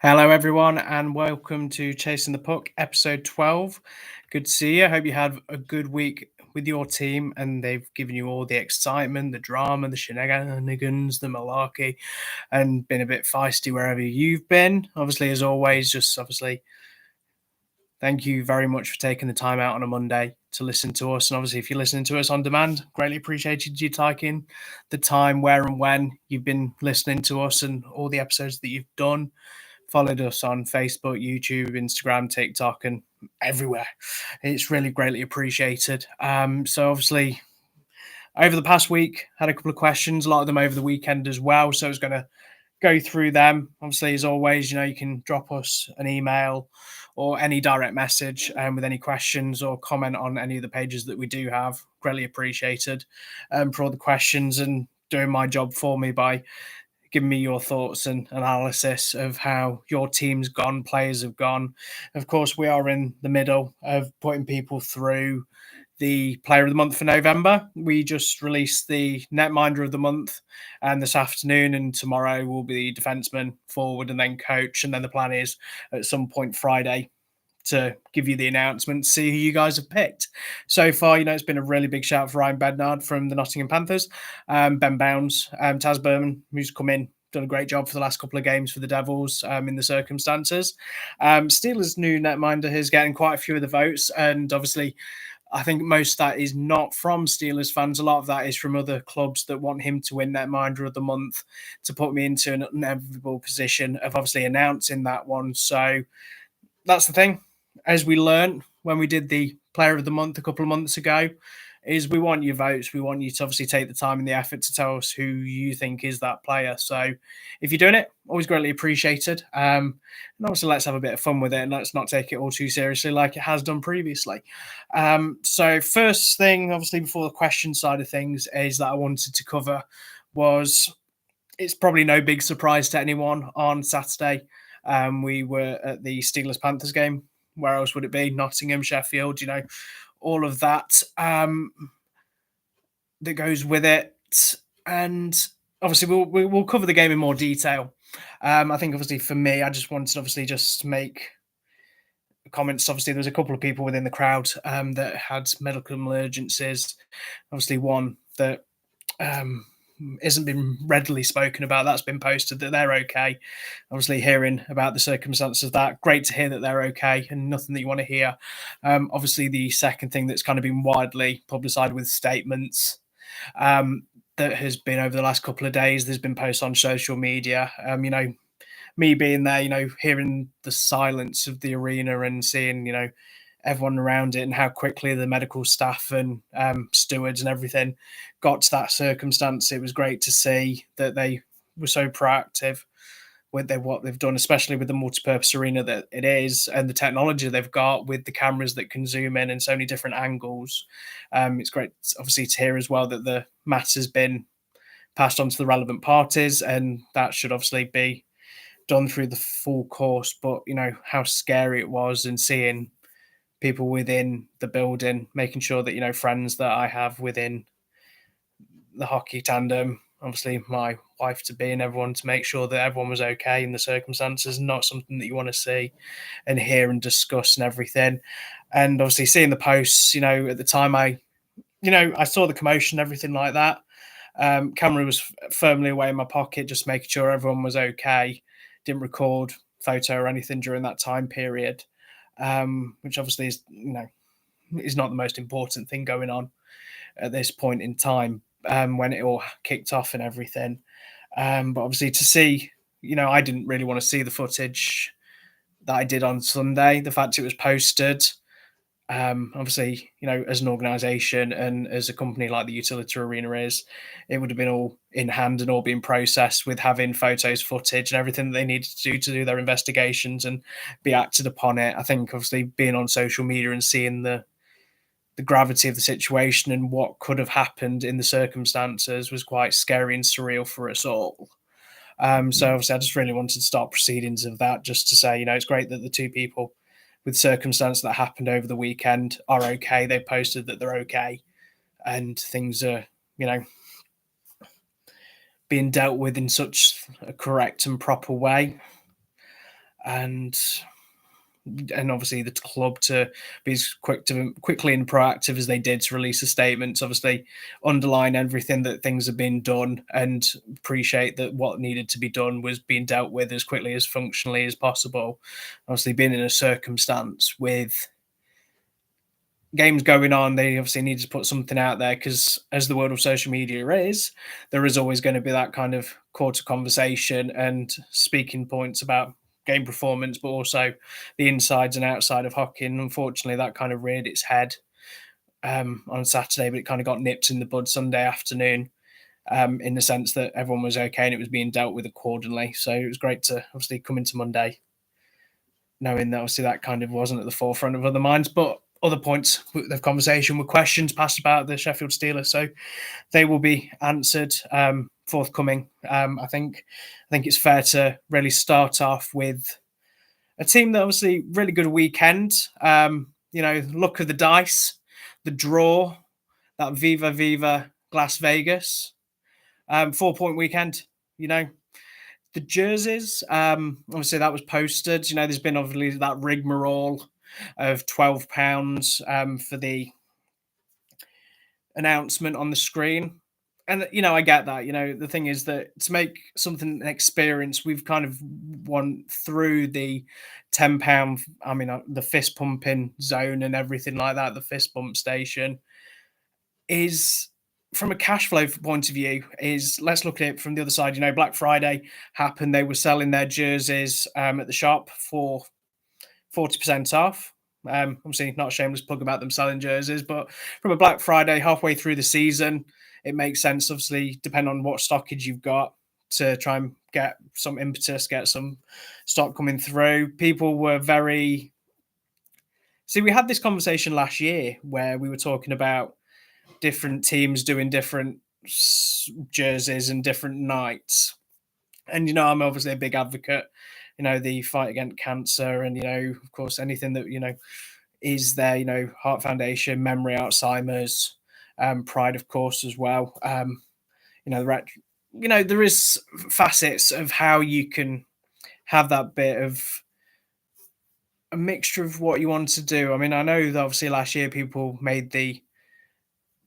Hello, everyone, and welcome to Chasing the Puck, episode 12. Good to see you. Hope you had a good week with your team and they've given you all the excitement, the drama, the shenanigans, the malarkey, and been a bit feisty wherever you've been. Obviously, as always, thank you very much for taking the time out on a Monday to listen to us. And obviously, if you're listening to us on demand, greatly appreciated you taking the time where and when you've been listening to us and all the episodes that you've done. Followed us on Facebook, YouTube, Instagram, TikTok, and everywhere. It's really greatly appreciated. So obviously, over the past week, had a couple of questions, a lot of them over the weekend as well. So I was going to go through them. Obviously, as always, you can drop us an email or any direct message with any questions or comment on any of the pages that we do have. Greatly appreciated for all the questions and doing my job for me by giving me your thoughts and analysis of how your team's gone, players have gone. Of course, we are in the middle of putting people through the player of the month for November. We just released the netminder of the month and this afternoon, and tomorrow will be defenseman, forward, and then coach. And then the plan is at some point Friday to give you the announcement, see who you guys have picked. So far, it's been a really big shout for Ryan Bednard from the Nottingham Panthers, Ben Bounds, Taz Berman, who's come in, done a great job for the last couple of games for the Devils in the circumstances. Steelers' new netminder is getting quite a few of the votes, and obviously I think most of that is not from Steelers fans. A lot of that is from other clubs that want him to win netminder of the month to put me into an inevitable position of obviously announcing that one. So that's the thing. As we learned when we did the player of the month a couple of months ago, is we want your votes. We want you to obviously take the time and the effort to tell us who you think is that player. So if you're doing it, always greatly appreciated. And obviously let's have a bit of fun with it and let's not take it all too seriously like it has done previously. So first thing, obviously before the question side of things, is that I wanted to cover was it's probably no big surprise to anyone on Saturday. We were at the Steelers Panthers game. Where else would it be? Nottingham, Sheffield, all of that that goes with it. And obviously, we'll cover the game in more detail. I think, obviously, for me, I just wanted to obviously just make comments. Obviously, there was a couple of people within the crowd that had medical emergencies. Obviously, one that isn't been readily spoken about. That's been posted that they're okay. Obviously, hearing about the circumstances of that, great to hear that they're okay and nothing that you want to hear. Obviously, the second thing that's kind of been widely publicised with statements that has been over the last couple of days, there's been posts on social media. Me being there, hearing the silence of the arena and seeing, everyone around it and how quickly the medical staff and stewards and everything got to that circumstance. It was great to see that they were so proactive with what they've done, especially with the multi-purpose arena that it is and the technology they've got with the cameras that can zoom in so many different angles. It's great, obviously, to hear as well that the matter has been passed on to the relevant parties, and that should obviously be done through the full course. But how scary it was, and seeing people within the building, making sure that friends that I have within the hockey tandem, obviously my wife to be and everyone, to make sure that everyone was okay in the circumstances, not something that you want to see and hear and discuss and everything. And obviously seeing the posts, at the time I saw the commotion, everything like that. Camera was firmly away in my pocket, just making sure everyone was okay. Didn't record photo or anything during that time period, which obviously is not the most important thing going on at this point in time when it all kicked off and everything. But obviously to see, I didn't really want to see the footage that I did on Sunday. The fact it was posted, obviously, as an organisation and as a company like the Utility Arena is, it would have been all in hand and all being processed with having photos, footage, and everything that they needed to do their investigations and be acted upon it. I think, obviously, being on social media and seeing the gravity of the situation and what could have happened in the circumstances was quite scary and surreal for us all. So obviously I just really wanted to start proceedings of that, just to say, it's great that the two people with circumstances that happened over the weekend are okay. They posted that they're okay and things are, being dealt with in such a correct and proper way. and obviously the club to be as quickly and proactive as they did to release a statement to obviously underline everything that things have been done and appreciate that what needed to be done was being dealt with as quickly as functionally as possible. Obviously, being in a circumstance with games going on, they obviously need to put something out there because, as the world of social media is, there is always going to be that kind of quarter conversation and speaking points about game performance, but also the insides and outside of hockey. And unfortunately, that kind of reared its head on Saturday, but it kind of got nipped in the bud Sunday afternoon. In the sense that everyone was okay and it was being dealt with accordingly. So it was great to obviously come into Monday knowing that obviously that kind of wasn't at the forefront of other minds, but other points of conversation were questions passed about the Sheffield Steelers, so they will be answered forthcoming. I think it's fair to really start off with a team that obviously really good weekend. Luck of the dice, the draw, that Viva Viva Las Vegas, 4 point weekend. You know, the jerseys, obviously that was posted. There's been obviously that rigmarole of £12 for the announcement on the screen. And I get that. The thing is that to make something an experience, we've kind of won through the £10. I mean, the fist pumping zone and everything like that. The fist pump station is, from a cash flow point of view, is, let's look at it from the other side. Black Friday happened. They were selling their jerseys at the shop for 40% off. Obviously, not a shameless plug about them selling jerseys, but from a Black Friday halfway through the season, it makes sense, obviously, depending on what stockage you've got, to try and get some impetus, get some stock coming through. People were very. See, we had this conversation last year where we were talking about different teams doing different jerseys and different nights. And, I'm obviously a big advocate, the fight against cancer and, of course, anything that, is there, Heart Foundation, Memory Alzheimer's, Pride, of course, as well. There is facets of how you can have that bit of a mixture of what you want to do. I mean, I know that obviously last year people made the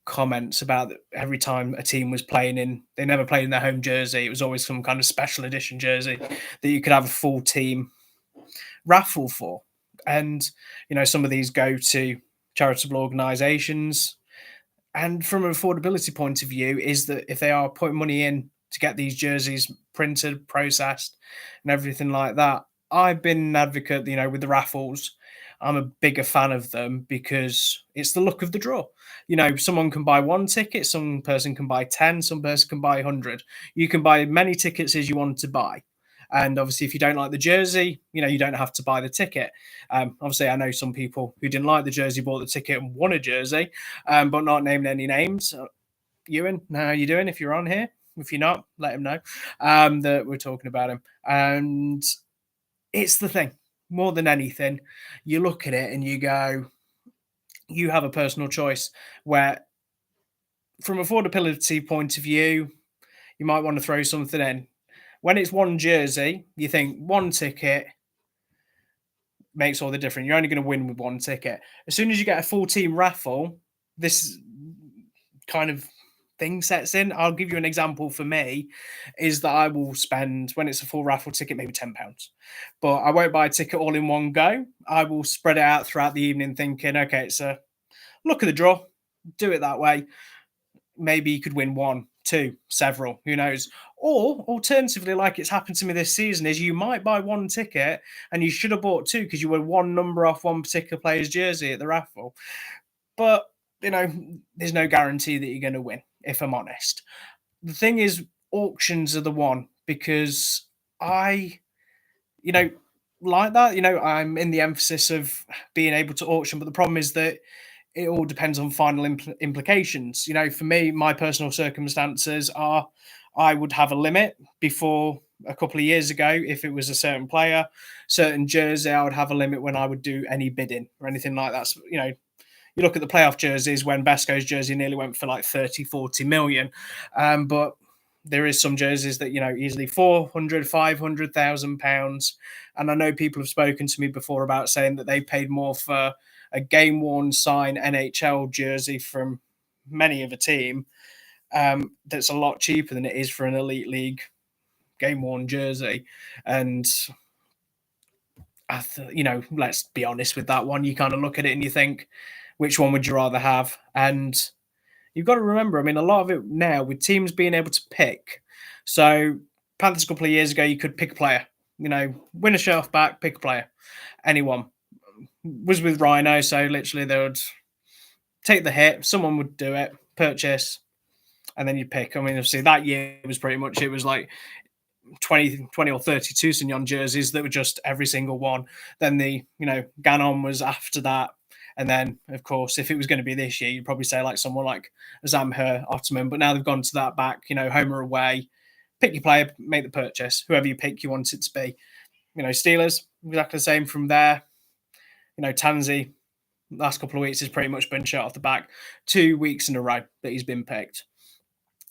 comments about that every time a team was playing they never played in their home jersey. It was always some kind of special edition jersey that you could have a full team raffle for. And, some of these go to charitable organizations. And from an affordability point of view, is that if they are putting money in to get these jerseys printed, processed, and everything like that, I've been an advocate, with the raffles. I'm a bigger fan of them because it's the luck of the draw. Someone can buy one ticket, some person can buy 10, some person can buy 100. You can buy many tickets as you want to buy. And obviously, if you don't like the jersey, you don't have to buy the ticket. Obviously, I know some people who didn't like the jersey, bought the ticket and won a jersey, but not naming any names. Ewan, how are you doing? If you're on here, if you're not, let him know that we're talking about him. And it's the thing, more than anything, you look at it and you go, you have a personal choice where, from affordability point of view, you might want to throw something in. When it's one jersey, you think one ticket makes all the difference. You're only going to win with one ticket. As soon as you get a full team raffle, this kind of thing sets in. I'll give you an example for me, is that I will spend, when it's a full raffle ticket, maybe £10. But I won't buy a ticket all in one go. I will spread it out throughout the evening thinking, okay, it's a look at the draw, do it that way. Maybe you could win one, two, several, who knows? Or alternatively, like it's happened to me this season, is you might buy one ticket and you should have bought two because you were one number off one particular player's jersey at the raffle. But, there's no guarantee that you're going to win, if I'm honest. The thing is, auctions are the one, because I, like that. I'm in the emphasis of being able to auction, but the problem is that it all depends on final implications. For me, my personal circumstances are, I would have a limit. Before, a couple of years ago, if it was a certain player, certain jersey, I would have a limit when I would do any bidding or anything like that. So, you look at the playoff jerseys when Besco's jersey nearly went for like 30, 40 million. But there is some jerseys that, easily 400, 500,000 pounds. And I know people have spoken to me before about saying that they paid more for a game worn sign NHL jersey from many of a team, that's a lot cheaper than it is for an elite league game worn jersey. And let's be honest with that one. You kind of look at it and you think, which one would you rather have? And you've got to remember, I mean, a lot of it now with teams being able to pick. So, Panthers a couple of years ago, you could pick a player, win a shirt off back, pick a player, anyone. Was with Rhino, so literally they would take the hit, someone would do it, purchase, and then you pick. I mean, obviously that year was pretty much, it was like 20 or 32 Signon jerseys that were just every single one. Then the, Ganon was after that. And then, of course, if it was going to be this year, you'd probably say like someone like Zamher, Ottoman. But now they've gone to that back, home or away. Pick your player, make the purchase. Whoever you pick, you want it to be. Steelers, exactly the same from there. Tansy, last couple of weeks has pretty much been shot off the back. 2 weeks in a row that he's been picked.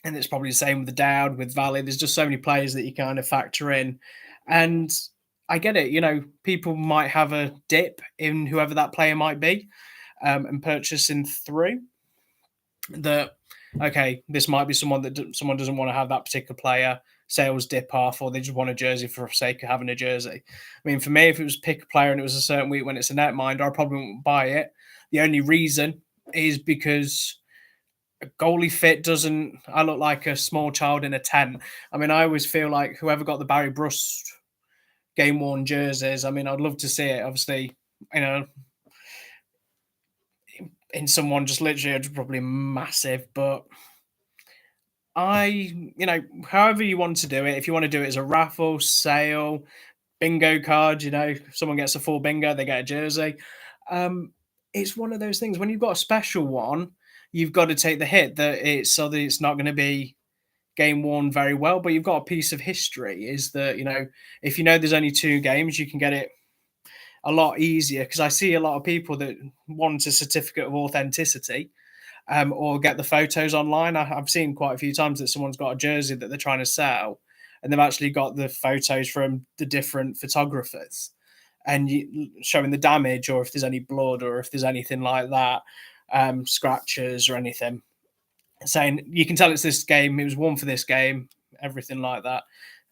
And it's probably the same with the Dowd, with Valley. There's just so many players that you kind of factor in. And I get it, people might have a dip in whoever that player might be, and purchasing through that. Okay, this might be someone that someone doesn't want to have that particular player. Sales dip off, or they just want a jersey for the sake of having a jersey. I mean, for me, if it was pick a player and it was a certain week when it's a netminder, I probably wouldn't buy it. The only reason is because a goalie fit doesn't. I look like a small child in a tent. I mean, I always feel like whoever got the Barry Brust game worn jerseys. I mean, I'd love to see it. Obviously, in someone just literally probably massive, but however you want to do it. If you want to do it as a raffle, sale, bingo card, if someone gets a full bingo, they get a jersey. It's one of those things. When you've got a special one, you've got to take the hit that it's not going to be game worn very well, but you've got a piece of history. Is that if there's only 2 games, you can get it a lot easier, because I see a lot of people that want a certificate of authenticity, or get the photos online. I've seen quite a few times that someone's got a jersey that they're trying to sell, and they've actually got the photos from the different photographers, and showing the damage, or if there's any blood, or if there's anything like that, scratches or anything, saying you can tell it's this game, it was won for this game, everything like that.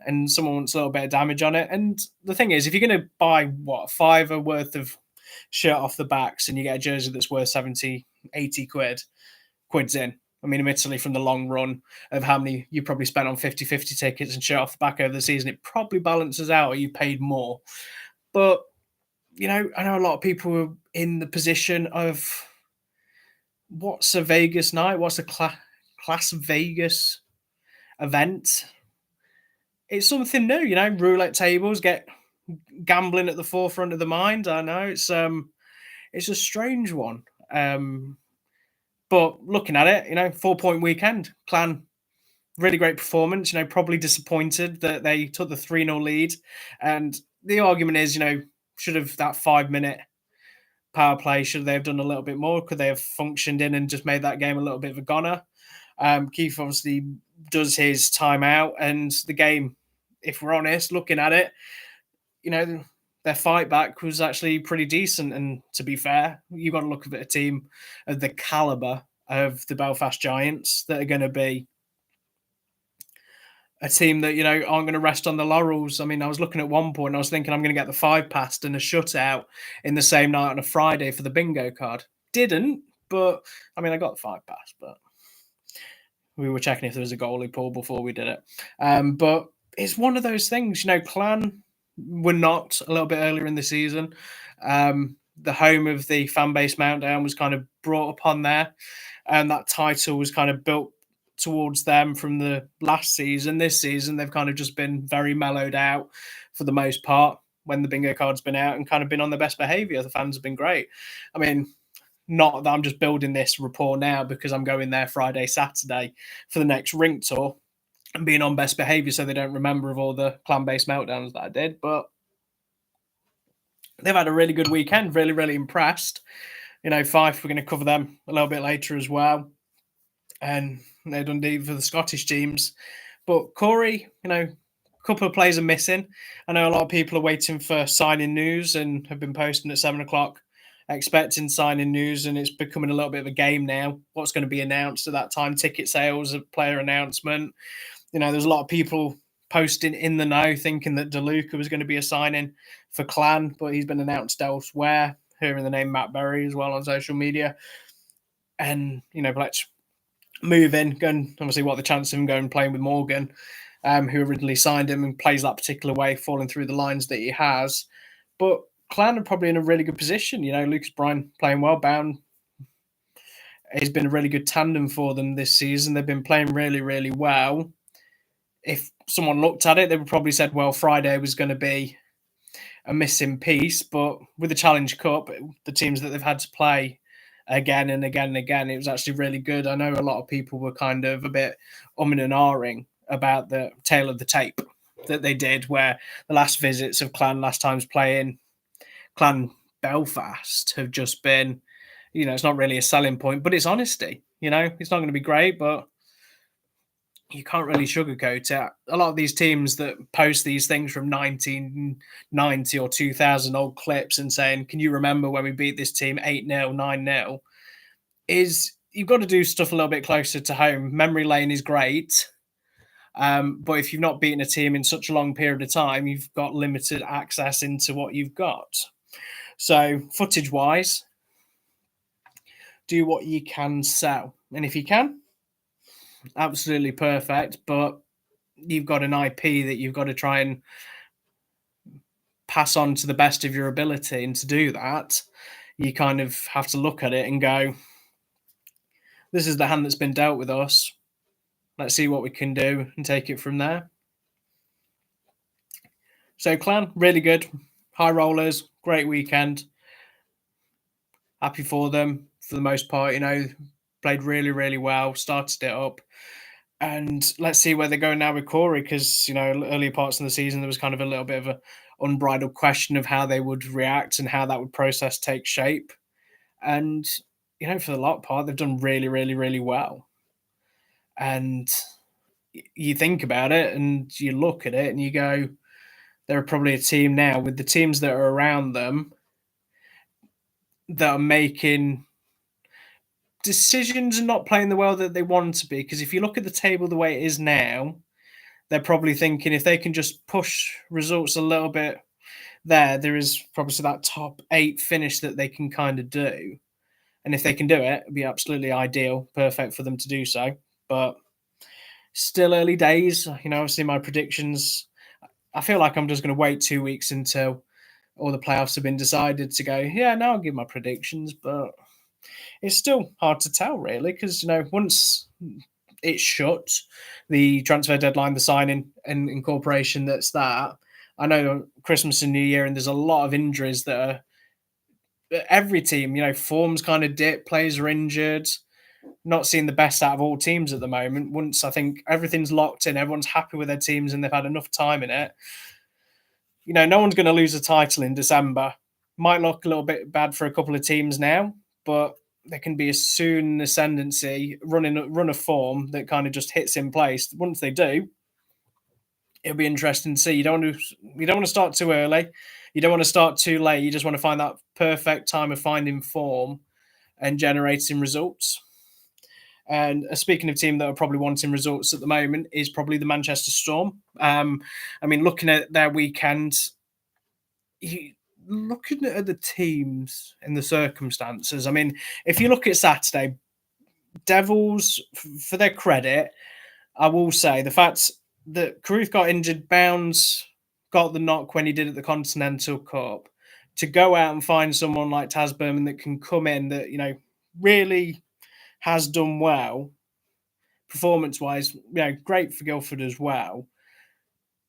And someone wants a little bit of damage on it. And the thing is, if you're going to buy $5 worth of shirt off the backs, and you get a jersey that's worth 70, 80 quid's in. I mean, admittedly, from the long run of how many you probably spent on 50-50 tickets and shirt off the back over the season, it probably balances out, or you paid more. But, I know a lot of people are in the position of, what's a Vegas night? What's a Class Vegas event? It's something new, roulette tables, get gambling at the forefront of the mind. I know it's a strange one. But looking at it, 4-point weekend. Clan, really great performance. Probably disappointed that they took the 3-0 lead. And the argument is, should have that 5-minute power play, should they have done a little bit more? Could they have functioned in and just made that game a little bit of a goner? Keith obviously does his timeout, and the game, if we're honest, looking at it, their fight back was actually pretty decent. And to be fair, you've got to look at a team of the caliber of the Belfast Giants that are going to be a team that, aren't going to rest on the laurels. I mean, I was looking at one point, I was thinking I'm going to get the 5 past and a shutout in the same night on a Friday for the bingo card. Didn't, but I mean, I got the 5 past, but we were checking if there was a goalie pool before we did it. But it's one of those things, Clan were knocked a little bit earlier in the season. The home of the fan base Meltdown was kind of brought upon there, and that title was kind of built towards them from the last season. This season, they've kind of just been very mellowed out for the most part when the bingo card's been out, and kind of been on their best behaviour. The fans have been great. I mean, not that I'm just building this rapport now because I'm going there Friday, Saturday for the next rink tour and being on best behaviour so they don't remember of all the clan-based meltdowns that I did. But they've had a really good weekend, really, really impressed. Fife, we're going to cover them a little bit later as well. And they're Dundee for the Scottish teams. But Corey, a couple of players are missing. I know a lot of people are waiting for signing news and have been posting at 7 o'clock, expecting signing news, and it's becoming a little bit of a game now. What's going to be announced at that time? Ticket sales, a player announcement. There's a lot of people posting in the know, thinking that DeLuca was going to be a signing for Clan, but he's been announced elsewhere. Hearing the name Matt Berry as well on social media, and let's move in. Going obviously, what are the chances of him going and playing with Morgan, who originally signed him and plays that particular way, falling through the lines that he has. But Clan are probably in a really good position. Lucas Bryan playing well. Bound has been a really good tandem for them this season. They've been playing really, really well. If someone looked at it, they would probably said, well, Friday was going to be a missing piece. But with the Challenge Cup, the teams that they've had to play again and again and again, it was actually really good. I know a lot of people were kind of a bit umming and ahhing about the tail of the tape that they did, where the last visits of Clan, last times playing Clan Belfast, have just been, it's not really a selling point, but it's honesty. It's not going to be great, but you can't really sugarcoat it. A lot of these teams that post these things from 1990 or 2000 old clips and saying, can you remember when we beat this team 8-0, 9-0? Is you've got to do stuff a little bit closer to home. Memory lane is great. But if you've not beaten a team in such a long period of time, you've got limited access into what you've got. So footage wise, do what you can sell. And if you can, absolutely perfect. But you've got an IP that you've got to try and pass on to the best of your ability. And to do that, you kind of have to look at it and go, this is the hand that's been dealt with us. Let's see what we can do and take it from there. So Clan, really good. High rollers, great weekend. Happy for them for the most part, played really, really well, started it up. And let's see where they're going now with Corey, because, earlier parts of the season, there was kind of a little bit of an unbridled question of how they would react and how that would process take shape. And, for the lot part, they've done really, really, really well. And you think about it and you look at it and you go, they're probably a team now with the teams that are around them that are making decisions and not playing the well that they want to be. Because if you look at the table the way it is now, they're probably thinking if they can just push results a little bit there is probably that top 8 finish that they can kind of do. And if they can do it, it'd be absolutely ideal, perfect for them to do so. But still early days, obviously my predictions, I feel like I'm just going to wait 2 weeks until all the playoffs have been decided to go, yeah, now I'll give my predictions. But it's still hard to tell, really, because, once it's shut, the transfer deadline, the signing and incorporation, that. I know Christmas and New Year, and there's a lot of injuries that are every team, forms kind of dip, players are injured, not seeing the best out of all teams at the moment. Once I think everything's locked in, everyone's happy with their teams and they've had enough time in it, no one's going to lose a title in December. Might look a little bit bad for a couple of teams now, but there can be a soon ascendancy, run of form that kind of just hits in place. Once they do, it'll be interesting to see. You don't want to start too early. You don't want to start too late. You just want to find that perfect time of finding form and generating results. And speaking of team that are probably wanting results at the moment is probably the Manchester Storm. Looking at their weekend, looking at the teams and the circumstances. If you look at Saturday, Devils, for their credit, I will say the fact that Carruth got injured, Bounds got the knock when he did at the Continental Cup, to go out and find someone like Taz Berman that can come in that, really has done well performance-wise, great for Guildford as well.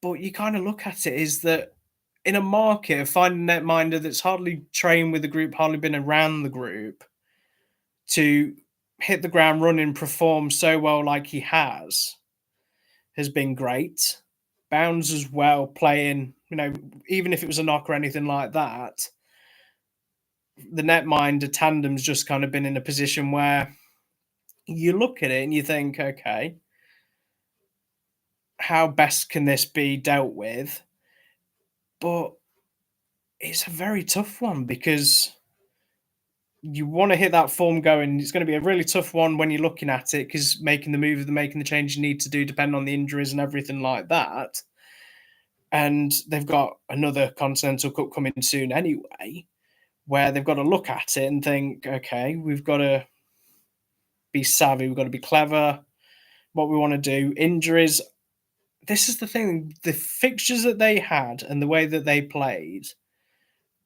But you kind of look at it is that in a market of finding a netminder that's hardly trained with the group, hardly been around the group, to hit the ground running, perform so well like he has been great. Bounds as well, playing, even if it was a knock or anything like that, the netminder tandem's just kind of been in a position where you look at it and you think, okay, how best can this be dealt with? But it's a very tough one because you want to hit that form going. It's going to be a really tough one when you're looking at it because making the move, making the change you need to do, depending on the injuries and everything like that. And they've got another Continental Cup coming soon anyway, where they've got to look at it and think, okay, we've got to be savvy, we've got to be clever, what we want to do. Injuries, this is the thing, the fixtures that they had and the way that they played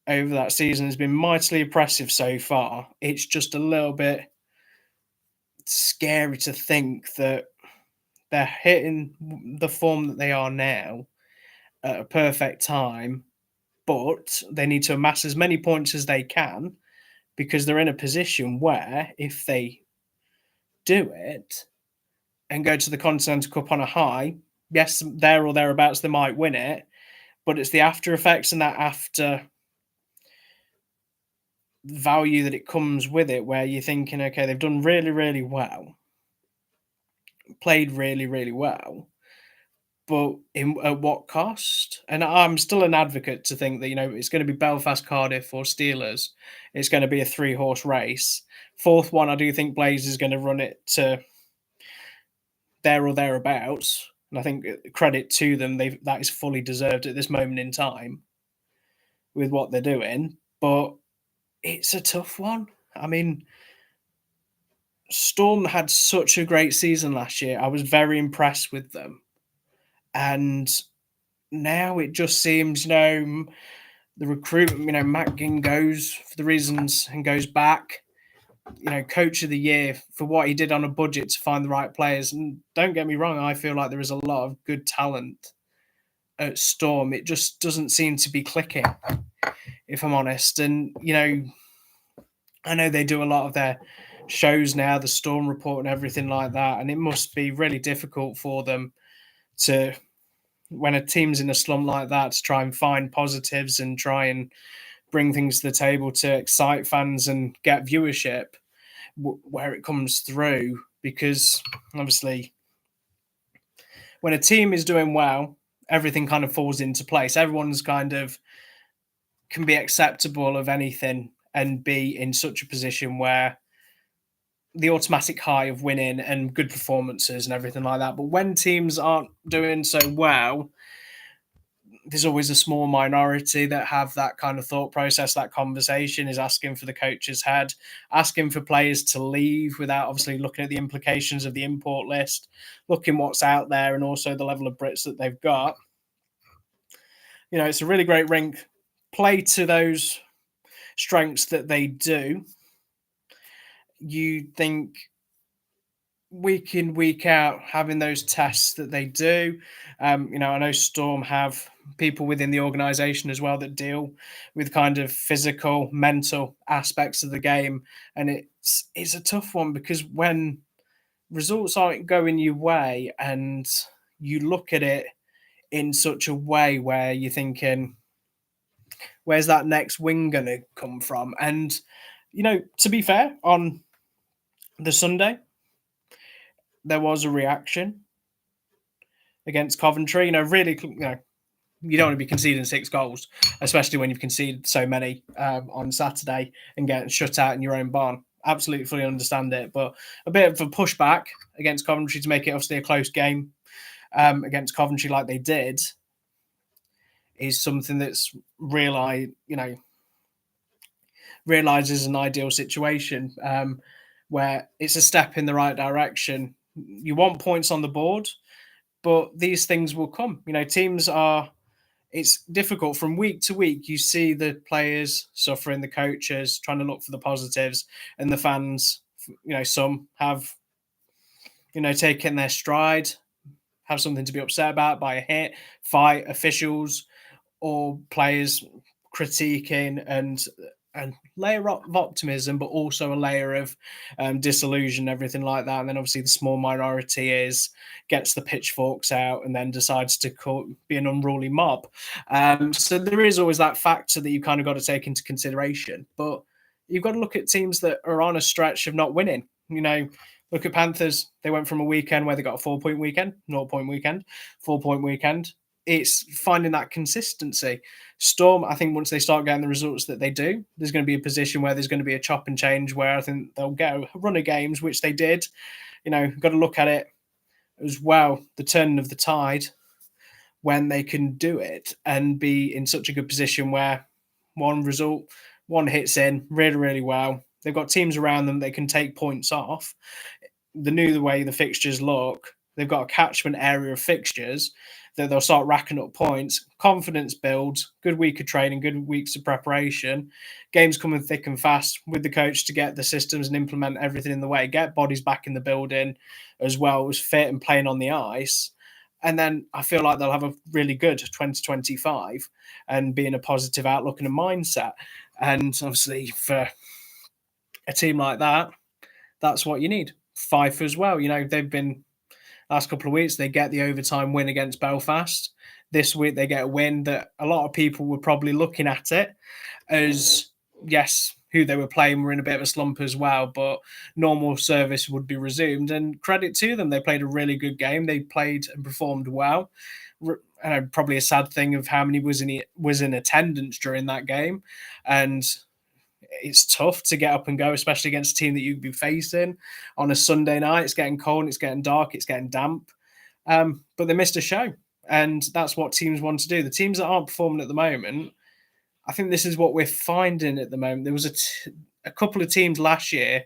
over that season has been mightily impressive so far. It's just a little bit scary to think that they're hitting the form that they are now at a perfect time, but they need to amass as many points as they can because they're in a position where if they do it and go to the Continental Cup on a high, yes, there or thereabouts, they might win it, but it's the after effects and that after value that it comes with it where you're thinking, okay, they've done really, really well, played really, really well, but at what cost? And I'm still an advocate to think that, it's going to be Belfast, Cardiff, or Steelers. It's going to be a three-horse race. Fourth one, I do think Blaze is going to run it to there or thereabouts. And I think credit to them, that is fully deserved at this moment in time with what they're doing. But it's a tough one. I mean, Storm had such a great season last year. I was very impressed with them. And now it just seems, the recruitment, Matt Ginn goes for the reasons and goes back. Coach of the year for what he did on a budget to find the right players. And don't get me wrong, I feel like there is a lot of good talent at Storm. It just doesn't seem to be clicking, if I'm honest. And, I know they do a lot of their shows now, the Storm Report and everything like that. And it must be really difficult for them to, when a team's in a slump like that, to try and find positives and try and bring things to the table to excite fans and get viewership where it comes through. Because obviously, when a team is doing well, everything kind of falls into place. Everyone's kind of can be acceptable of anything and be in such a position where the automatic high of winning and good performances and everything like that. But when teams aren't doing so well, there's always a small minority that have that kind of thought process. That conversation is asking for the coach's head, asking for players to leave without obviously looking at the implications of the import list, looking what's out there and also the level of Brits that they've got. It's a really great rink. Play to those strengths that they do. You think week in, week out, having those tests that they do. I know Storm have people within the organisation as well that deal with kind of physical, mental aspects of the game. And it's a tough one because when results aren't going your way and you look at it in such a way where you're thinking, where's that next win going to come from? And, to be fair, on the Sunday, there was a reaction against Coventry. Really, you don't want to be conceding 6 goals, especially when you've conceded so many on Saturday and getting shut out in your own barn. Absolutely fully understand it, but a bit of a pushback against Coventry to make it obviously a close game against Coventry like they did is something that's realizes an ideal situation where it's a step in the right direction. You want points on the board, but these things will come. Teams are. It's difficult from week to week. You see the players suffering, the coaches trying to look for the positives, and the fans. Some have, taken their stride, have something to be upset about by a hit, fight officials or players critiquing and layer of optimism, but also a layer of disillusion, everything like that. And then obviously the small minority gets the pitchforks out and then decides to be an unruly mob. So there is always that factor that you kind of got to take into consideration. But you've got to look at teams that are on a stretch of not winning. Look Look at Panthers. They went from a weekend where they got a 4 point weekend, 0 point weekend, 4 point weekend. It's finding that consistency. Storm, I think once they start getting the results that they do, there's going to be a position where there's going to be a chop and change where I think they'll get a run of games, which they did. Got to look at it as well, the turn of the tide when they can do it and be in such a good position where one result, one hits in really, really well. They've got teams around them they can take points off. The way the fixtures look, they've got a catchment area of fixtures that they'll start racking up points. Confidence builds, good week of training, good weeks of preparation. Games coming thick and fast with the coach to get the systems and implement everything in the way, get bodies back in the building as well as fit and playing on the ice. And then I feel like they'll have a really good 2025 and be in a positive outlook and a mindset. And obviously, for a team like that, that's what you need. Fife as well. They've been last couple of weeks, they get the overtime win against Belfast. This week, they get a win that a lot of people were probably looking at it as, yes, who they were playing were in a bit of a slump as well, but normal service would be resumed. And credit to them, they played a really good game. They played and performed well. Probably a sad thing of how many was in attendance during that game, and it's tough to get up and go, especially against a team that you'd be facing on a Sunday night. It's getting cold, it's getting dark, it's getting damp. But they missed a show, and that's what teams want to do. The teams that aren't performing at the moment, I think this is what we're finding at the moment. There was a couple of teams last year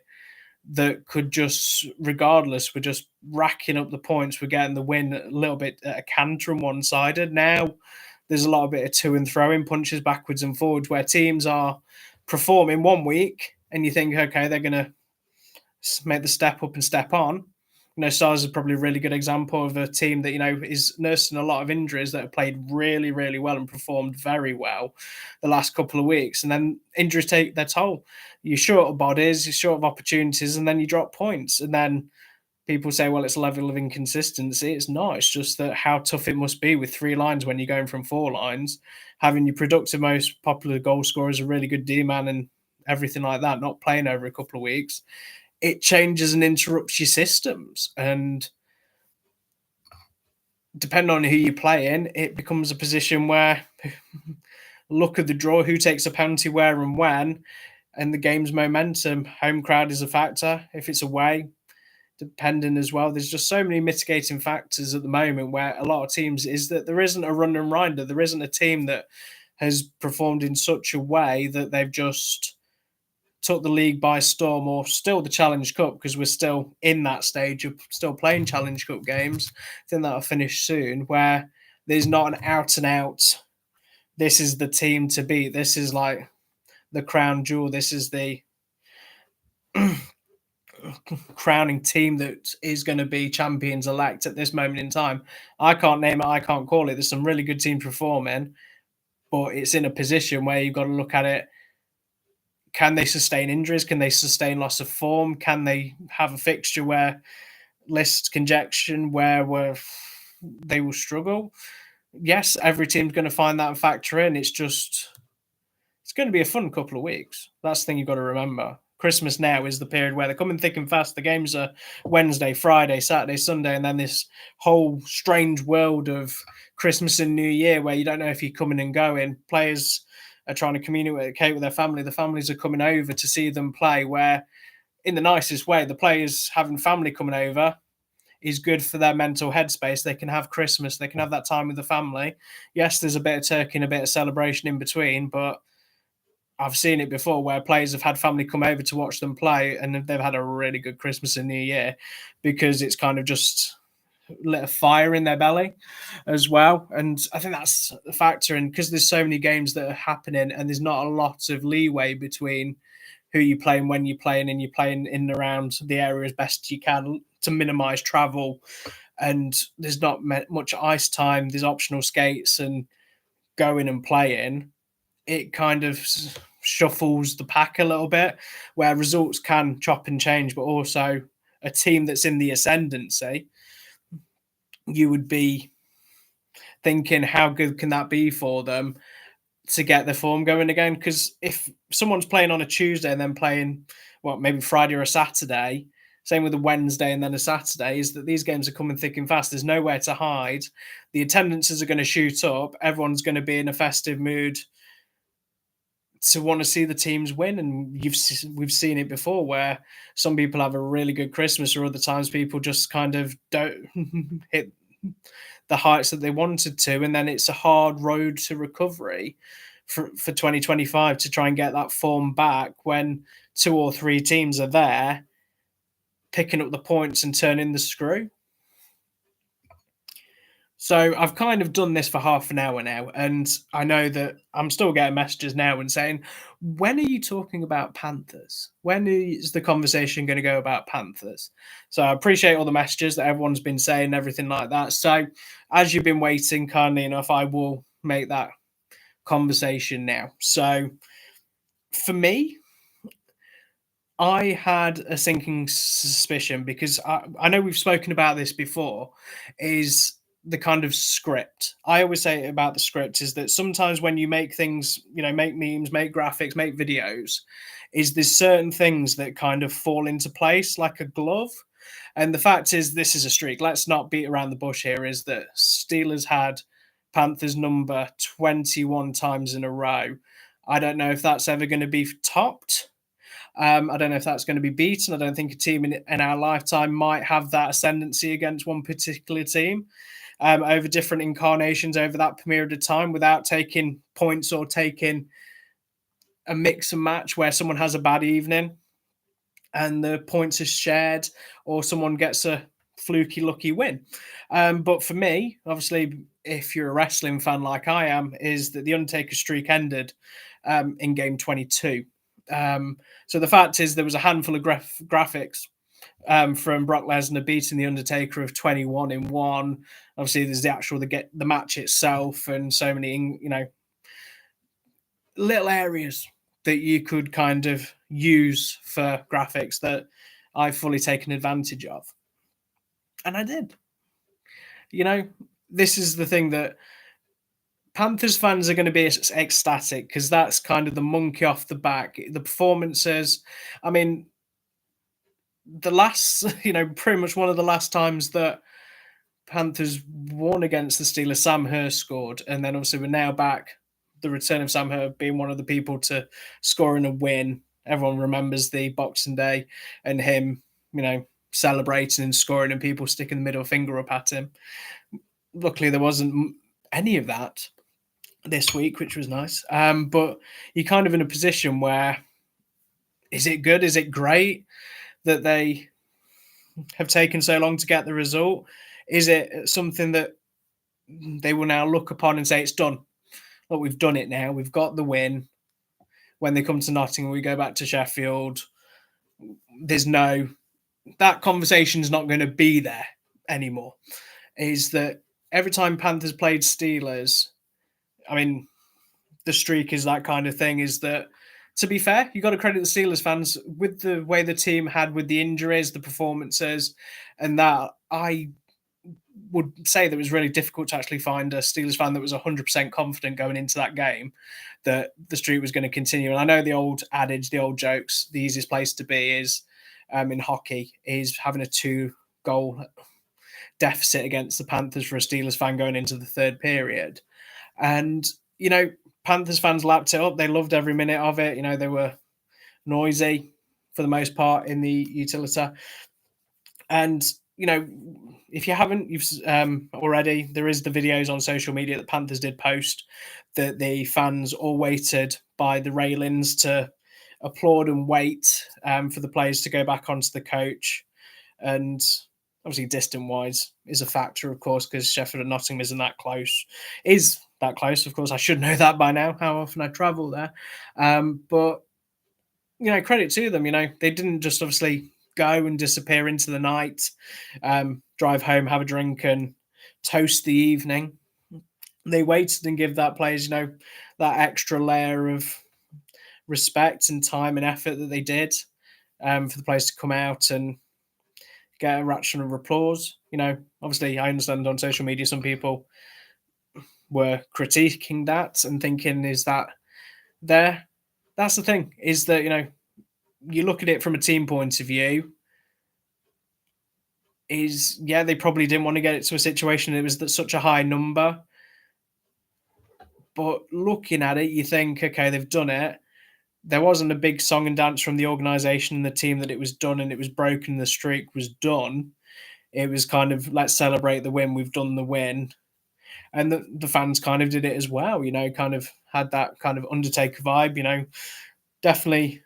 that could just, regardless, were just racking up the points, were getting the win a little bit at a canter and one-sided. Now there's a lot of bit of to and throwing punches backwards and forwards where teams are performing one week and you think, okay, they're going to make the step up and step on. Stars is probably a really good example of a team that, is nursing a lot of injuries that have played really, really well and performed very well the last couple of weeks. And then injuries take their toll. You're short of bodies, you're short of opportunities, and then you drop points. And then people say, well, it's a level of inconsistency. It's not. It's just that how tough it must be with 3 lines when you're going from 4 lines, having your productive, most popular goal scorer as a really good D-man and everything like that, not playing over a couple of weeks. It changes and interrupts your systems. And depending on who you play in, it becomes a position where look at the draw, who takes a penalty where and when, and the game's momentum. Home crowd is a factor. If it's away, depending as well. There's just so many mitigating factors at the moment where a lot of teams is that there isn't a run and rinder. There isn't a team that has performed in such a way that they've just took the league by storm, or still the Challenge Cup, because we're still in that stage of still playing Challenge Cup games. I think that'll finish soon, where there's not an out and out, this is the team to beat. This is like the crown jewel. This is the crowning team that is going to be champions elect at this moment in time. I can't name it. I can't call it. There's some really good teams performing, but it's in a position where you've got to look at it. Can they sustain injuries? Can they sustain loss of form? Can they have a fixture where list congestion, where they will struggle? Yes, every team's going to find that and factor in. It's going to be a fun couple of weeks. That's the thing you've got to remember. Christmas now is the period where they're coming thick and fast. The games are Wednesday, Friday, Saturday, Sunday, and then this whole strange world of Christmas and New Year where you don't know if you're coming and going. Players are trying to communicate with their family. The families are coming over to see them play, where in the nicest way, the players having family coming over is good for their mental headspace. They can have Christmas. They can have that time with the family. Yes, there's a bit of turkey and a bit of celebration in between, but I've seen it before where players have had family come over to watch them play and they've had a really good Christmas and New Year because it's kind of just lit a fire in their belly as well. And I think that's a factor in because there's so many games that are happening and there's not a lot of leeway between who you play and when you're playing, and you're playing in and around the area as best you can to minimize travel. And there's not much ice time. There's optional skates and going and playing. It kind of shuffles the pack a little bit where results can chop and change, but also a team that's in the ascendancy, you would be thinking how good can that be for them to get their form going again? Because if someone's playing on a Tuesday and then playing maybe Friday or a Saturday, same with a Wednesday and then a Saturday, is that these games are coming thick and fast. There's nowhere to hide. The attendances are going to shoot up. Everyone's going to be in a festive mood to want to see the teams win. And we've seen it before where some people have a really good Christmas, or other times people just kind of don't hit the heights that they wanted to, and then it's a hard road to recovery for 2025 to try and get that form back when two or three teams are there picking up the points and turning the screw. So I've kind of done this for half an hour now, and I know that I'm still getting messages now and saying, "When are you talking about Panthers? When is the conversation going to go about Panthers?" So I appreciate all the messages that everyone's been saying, everything like that. So as you've been waiting, kindly enough, I will make that conversation now. So for me, I had a sinking suspicion because I know we've spoken about this before, is the kind of script. I always say about the script is that sometimes when you make things, make memes, make graphics, make videos, is there's certain things that kind of fall into place like a glove. And the fact is, this is a streak. Let's not beat around the bush here. Is that Steelers had Panthers number 21 times in a row. I don't know if that's ever going to be topped. I don't know if that's going to be beaten. I don't think a team in our lifetime might have that ascendancy against one particular team over different incarnations over that period of time without taking points or taking a mix and match where someone has a bad evening and the points are shared or someone gets a fluky lucky win. But for me, obviously, if you're a wrestling fan like I am, is that the Undertaker streak ended in game 22. So the fact is, there was a handful of graphics from Brock Lesnar beating the Undertaker of 21 in one. Obviously, there's the match itself, and so many little areas that you could kind of use for graphics that I've fully taken advantage of, and I did. This is the thing that Panthers fans are going to be ecstatic because that's kind of the monkey off the back. The performances, I mean, the last, pretty much one of the last times that Panthers won against the Steelers, Sam Hurst scored. And then obviously we're now back. The return of Sam Hurst being one of the people to score in a win. Everyone remembers the Boxing Day and him, celebrating and scoring and people sticking the middle finger up at him. Luckily, there wasn't any of that this week, which was nice. But you're kind of in a position where, is it good? Is it great that they have taken so long to get the result? Is it something that they will now look upon and say, it's done? Look, we've done it now. We've got the win. When they come to Nottingham, we go back to Sheffield. That conversation's not going to be there anymore. Is that every time Panthers played Steelers, I mean, the streak is that kind of thing, is that, to be fair, you got to credit the Steelers fans with the way the team had with the injuries, the performances, and that. I would say that it was really difficult to actually find a Steelers fan that was 100% confident going into that game that the streak was going to continue. And I know the old adage, the old jokes, the easiest place to be is in hockey is having a 2-goal deficit against the Panthers for a Steelers fan going into the third period. And, Panthers fans lapped it up. They loved every minute of it. They were noisy for the most part in the utilita. And, if you haven't, you've already, there is the videos on social media that Panthers did post that the fans all waited by the railings to applaud and wait for the players to go back onto the coach. And obviously, distant-wise is a factor, of course, because Sheffield and Nottingham isn't that close. Is that close, of course. I should know that by now, how often I travel there. But, credit to them. They didn't just obviously go and disappear into the night, drive home, have a drink, and toast the evening. They waited and give that players, that extra layer of respect and time and effort that they did for the players to come out and get a reaction of applause. Obviously, I understand on social media some people were critiquing that and thinking, is that there? That's the thing, is that, you look at it from a team point of view. is, yeah, they probably didn't want to get it to a situation it was that such a high number. But looking at it, you think, okay, they've done it. There wasn't a big song and dance from the organisation and the team that it was done and it was broken, the streak was done. It was kind of, let's celebrate the win, we've done the win. And the fans kind of did it as well, kind of had that kind of Undertaker vibe, definitely.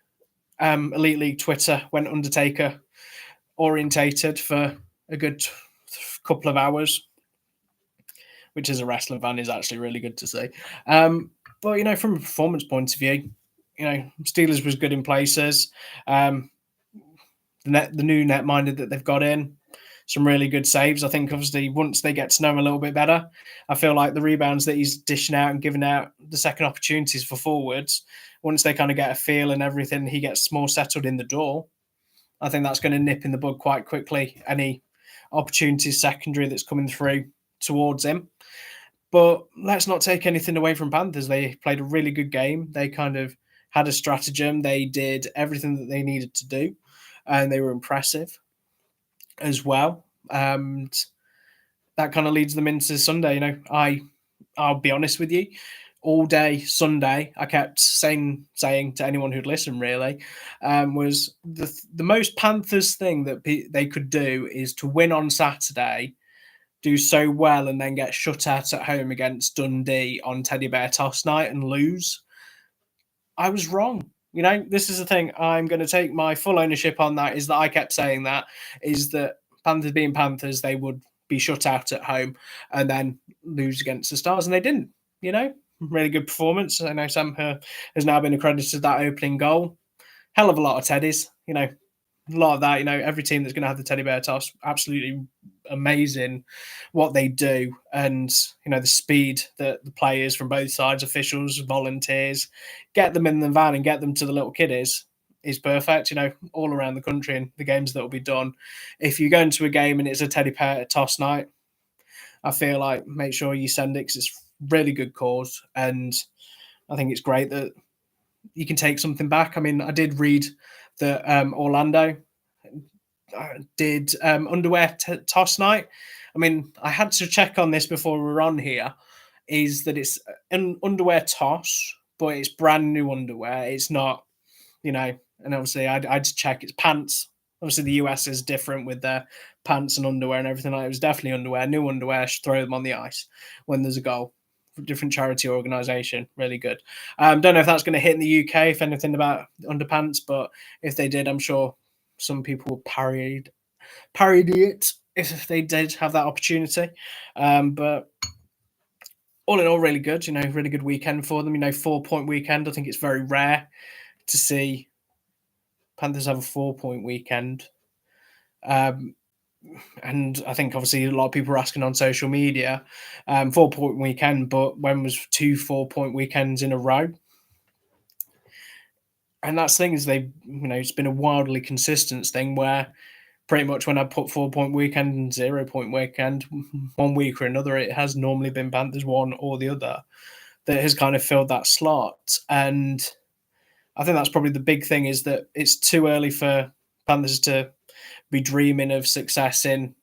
Elite League Twitter went Undertaker orientated for a good couple of hours, which as a wrestling fan is actually really good to see. But from a performance point of view, Steelers was good in places. The new netminder that they've got in, some really good saves. I think obviously once they get to know him a little bit better, I feel like the rebounds that he's dishing out and giving out, the second opportunities for forwards, once they kind of get a feel and everything, he gets more settled in the door. I think that's going to nip in the bud quite quickly. Any opportunities secondary that's coming through towards him. But let's not take anything away from Panthers. They played a really good game. They kind of had a stratagem. They did everything that they needed to do, and they were impressive as well. And that kind of leads them into Sunday. I'll be honest with you, all day Sunday, I kept saying to anyone who'd listen, really, was the most Panthers thing that they could do is to win on Saturday, do so well, and then get shut out at home against Dundee on Teddy Bear Toss night and lose. I was wrong. This is the thing. I'm going to take my full ownership on that. Is that I kept saying that is that Panthers being Panthers, they would be shut out at home and then lose against the Stars, and they didn't. Really good performance. I know Sam has now been accredited that opening goal. Hell of a lot of teddies. A lot of that. Every team that's going to have the teddy bear toss, absolutely amazing what they do, and the speed that the players from both sides, officials, volunteers, get them in the van and get them to the little kiddies is perfect. All around the country and the games that will be done. If you go into a game and it's a teddy bear toss night, I feel like make sure you send it because it's really good cause, and I think it's great that you can take something back. I mean, I did read that Orlando did underwear toss night. I mean, I had to check on this before we were on here. Is that it's an underwear toss, but it's brand new underwear. It's not, and obviously I'd check it's pants. Obviously, the US is different with their pants and underwear and everything like that. It was definitely underwear, new underwear. Throw them on the ice when there's a goal. Different charity organisation, really good. Don't know if that's going to hit in the UK, if anything about underpants, but if they did, I'm sure some people will parody it if they did have that opportunity. But all in all, really good. Really good weekend for them. 4-point weekend. I think it's very rare to see Panthers have a 4-point weekend. And I think obviously a lot of people are asking on social media, 4-point weekend, but when was 2 4-point weekends in a row? And that's the thing is it's been a wildly consistent thing where pretty much when I put 4-point weekend and 0-point weekend, one week or another, it has normally been Panthers one or the other that has kind of filled that slot. And I think that's probably the big thing is that it's too early for Panthers to be dreaming of success in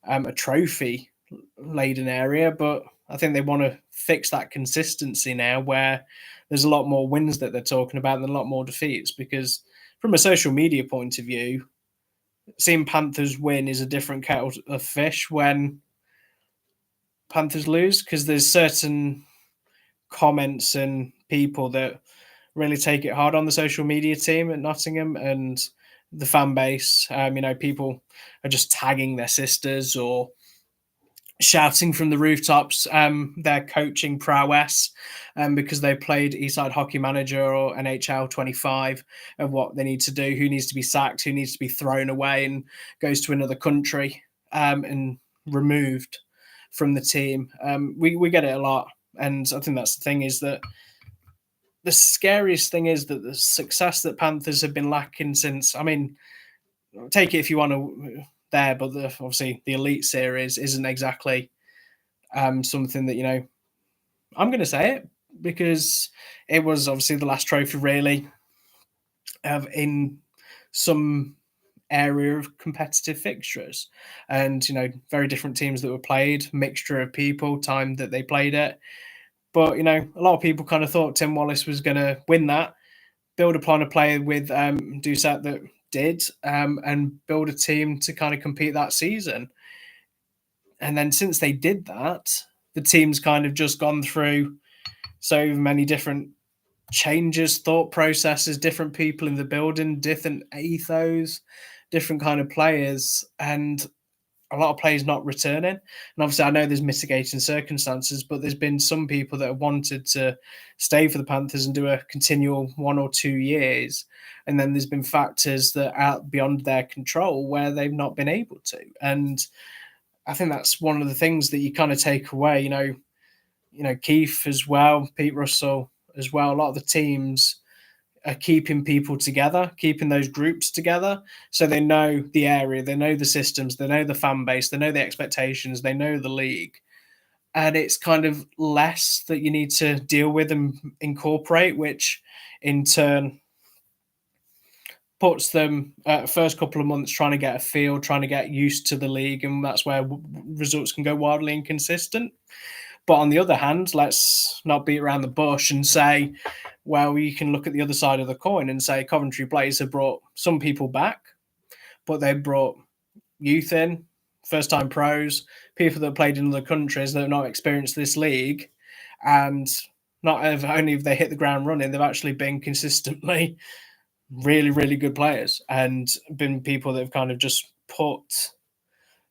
a trophy laden area, but I think they want to fix that consistency now where there's a lot more wins that they're talking about and a lot more defeats, because from a social media point of view, seeing Panthers win is a different kettle of fish when Panthers lose, because there's certain comments and people that really take it hard on the social media team at Nottingham and the fan base. People are just tagging their sisters or shouting from the rooftops their coaching prowess because they played Eastside Hockey Manager or NHL 25 of what they need to do, who needs to be sacked, who needs to be thrown away and goes to another country and removed from the team. We get it a lot. And I think that's the thing is that the scariest thing is that the success that Panthers have been lacking since, I mean, take it if you want to there, but obviously the Elite Series isn't exactly something that, I'm going to say it because it was obviously the last trophy really in some area of competitive fixtures, and very different teams that were played, mixture of people, time that they played it. But a lot of people kind of thought Tim Wallace was going to win that, build upon a player with Doucette that did, and build a team to kind of compete that season. And then since they did that, the team's kind of just gone through so many different changes, thought processes, different people in the building, different ethos, different kind of players, and a lot of players not returning. And obviously, I know there's mitigating circumstances, but there's been some people that have wanted to stay for the Panthers and do a continual 1 or 2 years. And then there's been factors that are out beyond their control where they've not been able to. And I think that's one of the things that you kind of take away. Keith as well, Pete Russell as well. A lot of the teams are keeping people together, keeping those groups together, so they know the area, they know the systems, they know the fan base, they know the expectations, they know the league, and it's kind of less that you need to deal with and incorporate, which in turn puts them first couple of months trying to get a feel, trying to get used to the league, and that's where results can go wildly inconsistent. But on the other hand, let's not beat around the bush and say, well, you can look at the other side of the coin and say Coventry Blaze have brought some people back, but they brought youth in, first time pros, people that played in other countries that have not experienced this league. And not only have they hit the ground running, they've actually been consistently really, really good players and been people that have kind of just put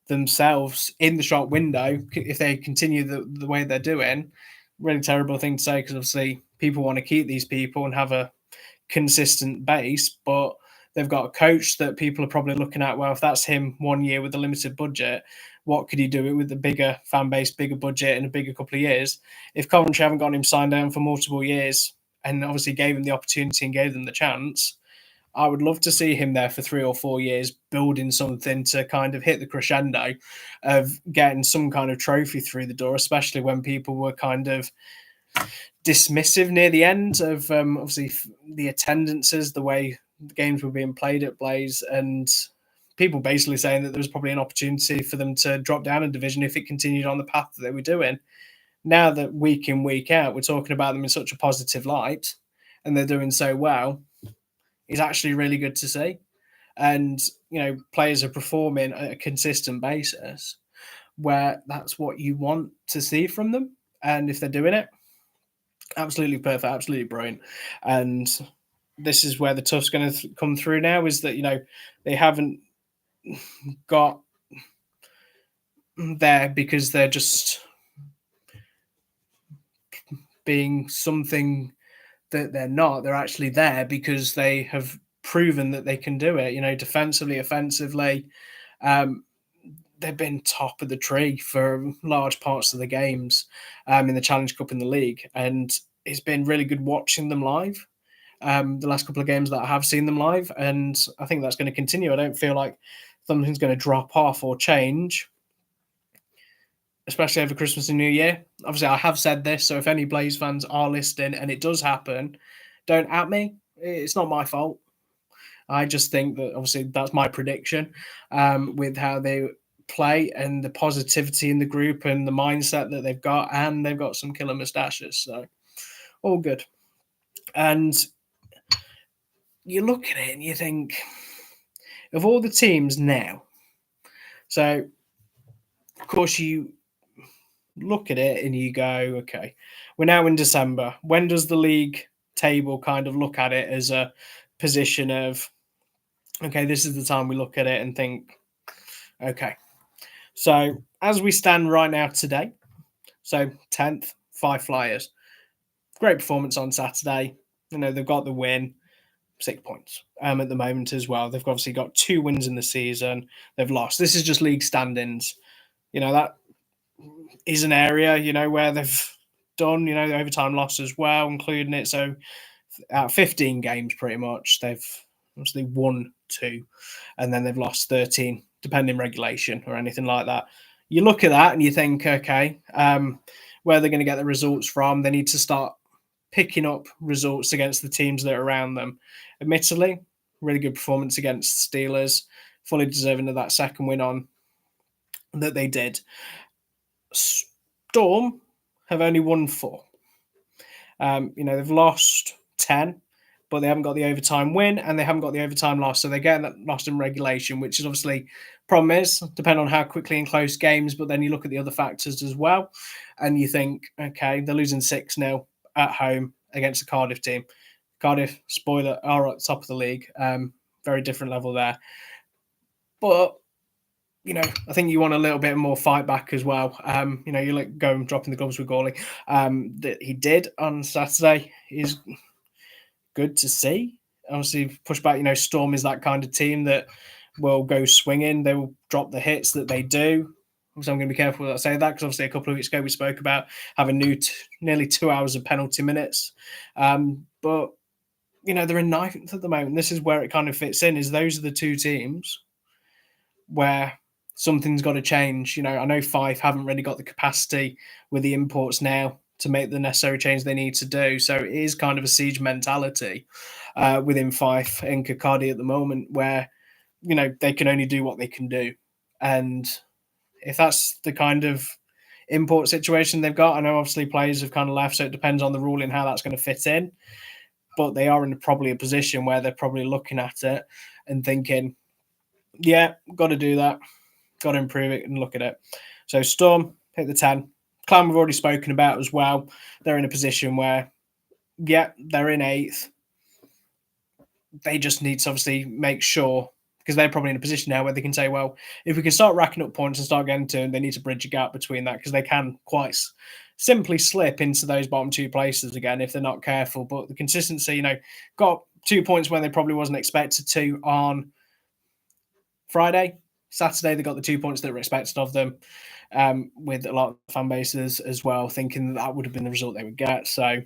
themselves in the shop window if they continue the way they're doing. Really terrible thing to say because obviously people want to keep these people and have a consistent base, but they've got a coach that people are probably looking at, well, if that's him 1 year with a limited budget, what could he do it with a bigger fan base, bigger budget, and a bigger couple of years? If Coventry haven't got him signed down for multiple years and obviously gave him the opportunity and gave them the chance, I would love to see him there for 3 or 4 years, building something to kind of hit the crescendo of getting some kind of trophy through the door, especially when people were kind of dismissive near the end of obviously the attendances, the way the games were being played at Blaze, and people basically saying that there was probably an opportunity for them to drop down a division if it continued on the path that they were doing. Now that week in, week out, we're talking about them in such a positive light and they're doing so well, is actually really good to see. And, players are performing at a consistent basis where that's what you want to see from them. And if they're doing it, absolutely perfect, absolutely brilliant. And this is where the tough's going to come through now is that, they haven't got there because they're just being something that they're not. They're actually there because they have proven that they can do it. Defensively, offensively, they've been top of the tree for large parts of the games in the Challenge Cup in the league, and it's been really good watching them live. The last couple of games that I have seen them live, and I think that's going to continue. I don't feel like something's going to drop off or change, especially over Christmas and New Year. Obviously, I have said this, so if any Blaze fans are listening and it does happen, don't at me. It's not my fault. I just think that obviously that's my prediction with how they play and the positivity in the group and the mindset that they've got, and they've got some killer moustaches. So all good. And you look at it and you think of all the teams now. So of course you look at it and you go, okay, we're now in December. When does the league table kind of look at it as a position of, okay, this is the time we look at it and think, okay. So as we stand right now today, so 10th, 5 Flyers. Great performance on Saturday. They've got the win, 6 points at the moment as well. They've obviously got 2 wins in the season. They've lost. This is just league standings. That is an area, where they've done, the overtime loss as well, including it. So out of 15 games, pretty much, they've obviously won 2, and then they've lost 13, depending regulation or anything like that. You look at that and you think, okay, where they're going to get the results from, they need to start picking up results against the teams that are around them. Admittedly, really good performance against the Steelers. fully deserving of that second win on that they did. Storm have only won 4. They've lost 10, but they haven't got the overtime win and they haven't got the overtime loss. So they're getting that lost in regulation, which is obviously problem is depending on how quickly and close games. But then you look at the other factors as well, and you think, okay, they're losing 6-0 at home against the Cardiff team. Cardiff, spoiler, are at the top of the league. Very different level there. But I think you want a little bit more fight back as well. You let go and dropping the gloves with Gawley. That he did on Saturday is good to see. Obviously, push back. Storm is that kind of team that will go swinging. They will drop the hits that they do. So I'm going to be careful that I say that because obviously a couple of weeks ago we spoke about having nearly 2 hours of penalty minutes. But they're in ninth at the moment. This is where it kind of fits in. Is those are the two teams where something's got to change. I know Fife haven't really got the capacity with the imports now to make the necessary change they need to do. So it is kind of a siege mentality within Fife and Kirkcaldy at the moment where, they can only do what they can do. And if that's the kind of import situation they've got, I know obviously players have kind of left, so it depends on the ruling how that's going to fit in. But they are in probably a position where they're probably looking at it and thinking, yeah, got to do that. Got to improve it and look at it. So Storm hit the 10. Clan we've already spoken about as well. They're in a position where, yeah, they're in 8th. They just need to obviously make sure, because they're probably in a position now where they can say, well, if we can start racking up points and start getting to them, they need to bridge a gap between that because they can quite simply slip into those bottom 2 places again if they're not careful. But the consistency, got 2 points when they probably wasn't expected to on Friday. Saturday, they got the 2 points that were expected of them, with a lot of fan bases as well, thinking that would have been the result they would get. So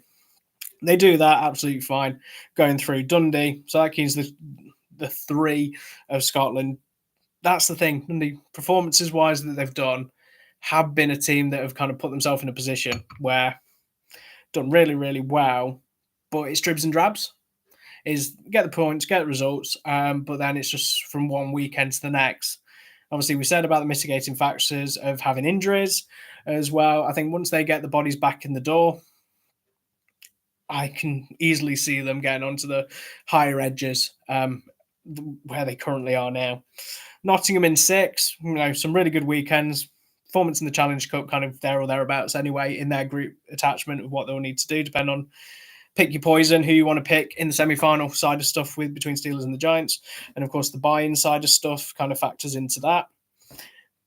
they do that absolutely fine, going through Dundee. So that keeps the 3 of Scotland. That's the thing. Dundee, performances-wise that they've done, have been a team that have kind of put themselves in a position where done really, really well, but it's dribs and drabs. Is get the points, get the results, but then it's just from one weekend to the next. Obviously, we said about the mitigating factors of having injuries as well. I think once they get the bodies back in the door, I can easily see them getting onto the higher edges where they currently are now. Nottingham in 6, some really good weekends. Performance in the Challenge Cup, kind of there or thereabouts anyway, in their group attachment of what they'll need to do, depending on pick your poison, who you want to pick in the semi-final side of stuff with between Steelers and the Giants. And of course, the buy-in side of stuff kind of factors into that.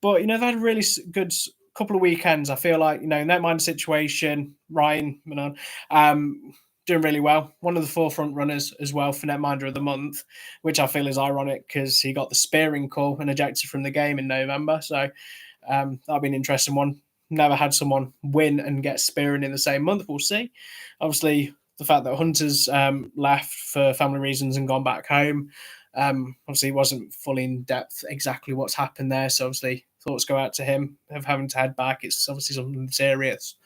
But, they've had a really good couple of weekends. I feel like, in that mind situation, Ryan, doing really well. One of the forefront runners as well for Netminder of the Month, which I feel is ironic because he got the spearing call and ejected from the game in November. So that'll be an interesting one. Never had someone win and get spearing in the same month. We'll see. Obviously, the fact that Hunter's left for family reasons and gone back home, obviously wasn't fully in depth exactly what's happened there. So obviously thoughts go out to him of having to head back. It's obviously something serious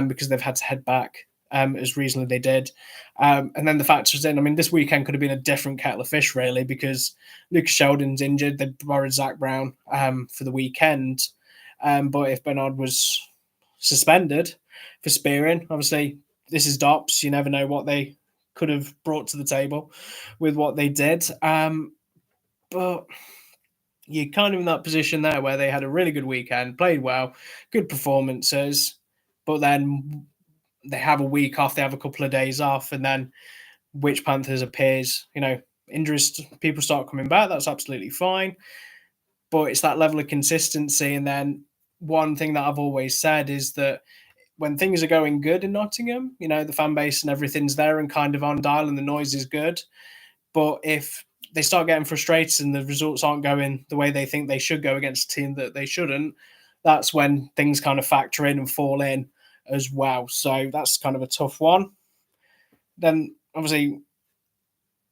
because they've had to head back as recently they did. And then the factors in, this weekend could have been a different kettle of fish really because Lucas Sheldon's injured. They borrowed Zach Brown for the weekend. But if Bernard was suspended for spearing, obviously this is DOPS. You never know what they could have brought to the table with what they did. But you're kind of in that position there where they had a really good weekend, played well, good performances, but then they have a week off, they have a couple of days off, and then Witch Panthers appears, injuries, people start coming back, that's absolutely fine. But it's that level of consistency. And then one thing that I've always said is that when things are going good in Nottingham, the fan base and everything's there and kind of on dial and the noise is good. But if they start getting frustrated and the results aren't going the way they think they should go against a team that they shouldn't, that's when things kind of factor in and fall in as well. So that's kind of a tough one. Then obviously,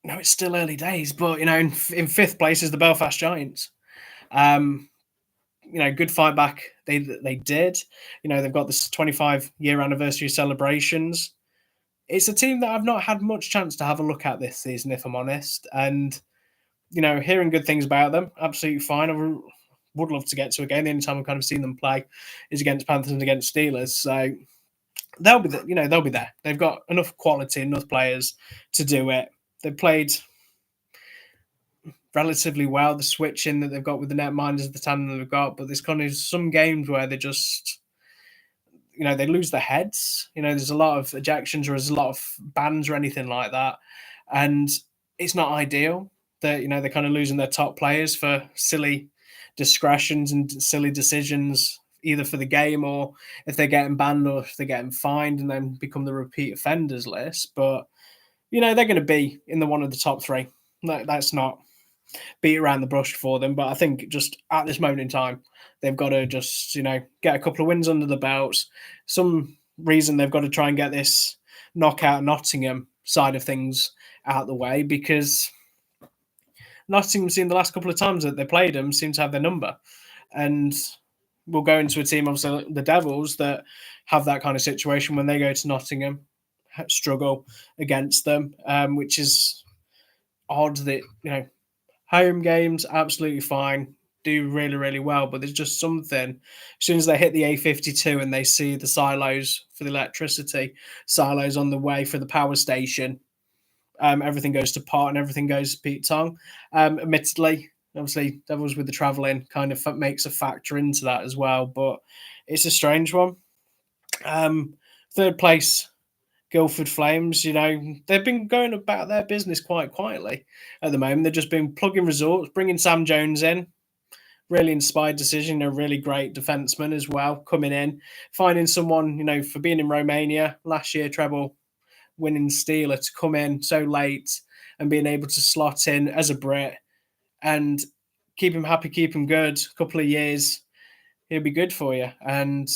it's still early days, but in 5th place is the Belfast Giants. Good fight back. They did. They've got this 25-year anniversary celebrations. It's a team that I've not had much chance to have a look at this season, if I'm honest. And hearing good things about them, absolutely fine. Would love to get to a game. The only time I've kind of seen them play is against Panthers and against Steelers. So they'll be there. They've got enough quality, enough players to do it. They played relatively well. The switching that they've got with the netminders, the tandem that they've got, but there's kind of some games where they just they lose their heads. There's a lot of ejections or there's a lot of bans or anything like that, and it's not ideal that they're kind of losing their top players for silly discretions and silly decisions, either for the game or if they're getting banned or if they're getting fined and then become the repeat offenders list. But they're going to be in the one of the top three. That's not beat around the brush for them. But I think just at this moment in time, they've got to just, get a couple of wins under the belts. Some reason they've got to try and get this knockout Nottingham side of things out the way, because Nottingham seem the last couple of times that they played them seem to have their number. And we'll go into a team, obviously the Devils, that have that kind of situation when they go to Nottingham, struggle against them, which is odd that, home games, absolutely fine, do really, really well. But there's just something, as soon as they hit the A52 and they see the silos for the electricity, silos on the way for the power station, everything goes to pot and everything goes to Pete Tong. Admittedly, obviously, Devils with the travelling kind of makes a factor into that as well. But it's a strange one. Third place, Guildford Flames, they've been going about their business quite quietly at the moment. They've just been plugging results, bringing Sam Jones in. Really inspired decision, a really great defenseman as well, coming in, finding someone, for being in Romania, last year treble winning Steeler, to come in so late and being able to slot in as a Brit and keep him happy, keep him good. A couple of years, he'll be good for you. And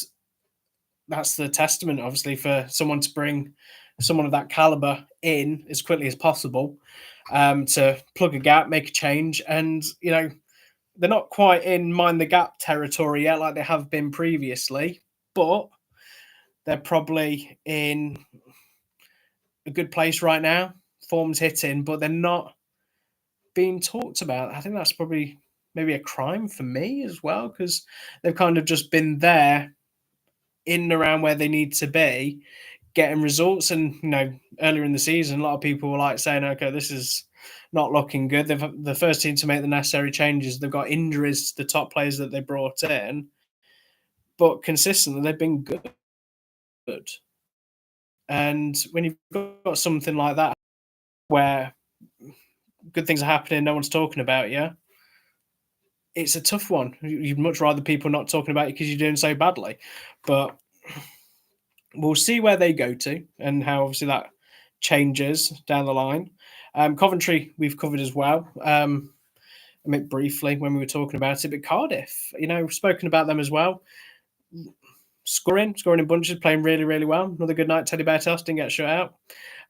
that's the testament, obviously, for someone to bring someone of that caliber in as quickly as possible, to plug a gap, make a change. And, they're not quite in mind the gap territory yet like they have been previously, but they're probably in a good place right now. Form's hitting, but they're not being talked about. I think that's probably maybe a crime for me as well, because they've kind of just been there in and around where they need to be, getting results. And earlier in the season, a lot of people were like saying, "Okay, this is not looking good." They've the first team to make the necessary changes. They've got injuries to the top players that they brought in, but consistently they've been good. And when you've got something like that, where good things are happening, no one's talking about you, it's a tough one. You'd much rather people not talking about you because you're doing so badly. But we'll see where they go to and how obviously that changes down the line. Coventry we've covered as well. I mean, briefly when we were talking about it, but Cardiff, we've spoken about them as well. Scoring in bunches, playing really, really well. Another good night. Teddy Beartails didn't get shut out.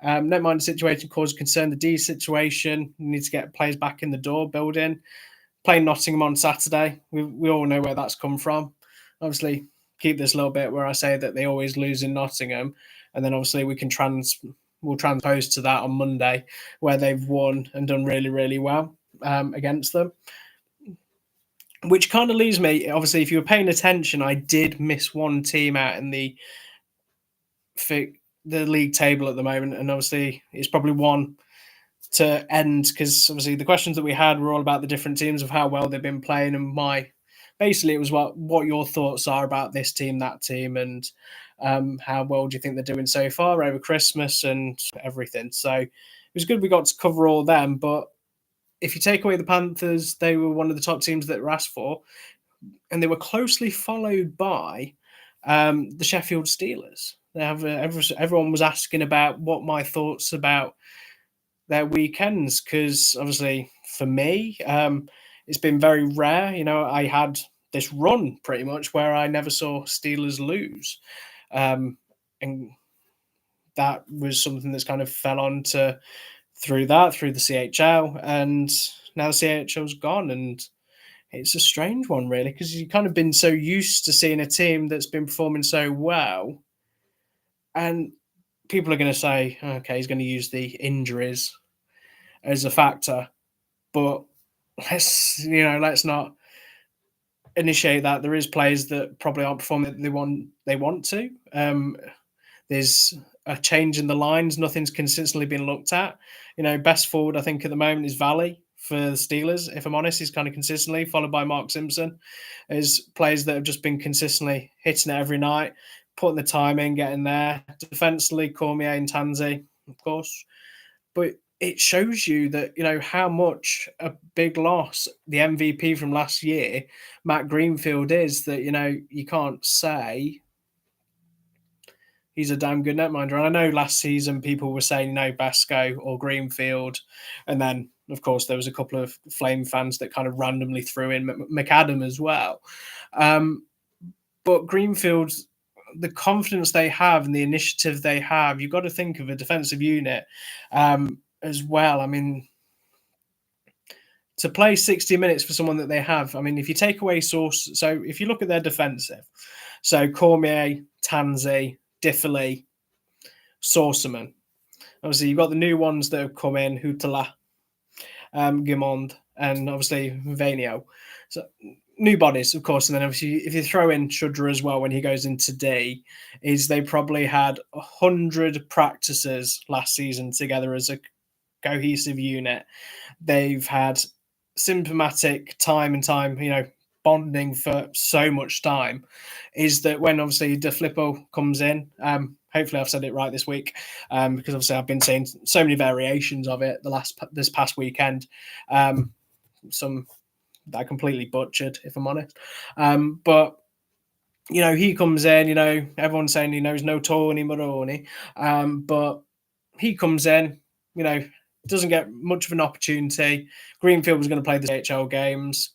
Netminder situation caused concern. The D situation, we need to get players back in the door, building. Playing Nottingham on Saturday. We all know where that's come from. Obviously, keep this little bit where I say that they always lose in Nottingham, and then obviously we'll transpose to that on Monday, where they've won and done really, really well against them. Which kind of leaves me, obviously, if you were paying attention, I did miss one team out in the league table at the moment, and obviously it's probably one to end, because obviously the questions that we had were all about the different teams, of how well they've been playing, and basically it was what your thoughts are about this team, that team, and how well do you think they're doing so far over Christmas and everything. So it was good we got to cover all them, but if you take away the Panthers, they were one of the top teams that were asked for, and they were closely followed by the Sheffield Steelers. They have everyone was asking about what my thoughts about their weekends, because obviously for me, it's been very rare. I had this run pretty much where I never saw Steelers lose, and that was something that's kind of fell on to through the CHL, and now the CHL's gone, and it's a strange one really, because you've kind of been so used to seeing a team that's been performing so well, and people are going to say, okay, he's going to use the injuries as a factor, but let's not initiate that. There is players that probably aren't performing that they want to. There's a change in the lines. Nothing's consistently been looked at. Best forward I think at the moment is Valley for the Steelers. If I'm honest, he's kind of consistently followed by Mark Simpson as players that have just been consistently hitting it every night, putting the time in, getting there. Defensively, Cormier and Tanzi, of course. But it shows you that how much a big loss the MVP from last year, Matt Greenfield, is. That you can't say he's a damn good netminder. And I know last season people were saying Basco or Greenfield, and then of course there was a couple of Flame fans that kind of randomly threw in McAdam as well. But Greenfield, the confidence they have and the initiative they have, you've got to think of a defensive unit as well. I mean, to play 60 minutes for someone that they have, I mean, if you take away Source, so if you look at their defensive, so Cormier, Tanzi, Diffley, Saucerman. Obviously, you've got the new ones that have come in, Hutala, Gimond, and obviously Vanio. So new bodies, of course, and then obviously if you throw in Shudra as well when he goes in today, is they probably had 100 practices last season together as a cohesive unit. They've had symptomatic time and time, bonding for so much time. Is that when obviously De Flippo comes in? Hopefully I've said it right this week, because obviously I've been seeing so many variations of it this past weekend. Some that I completely butchered, if I'm honest. But he comes in. Everyone's saying he knows no Tony Moroni, but he comes in. Doesn't get much of an opportunity. Greenfield was going to play the HL games.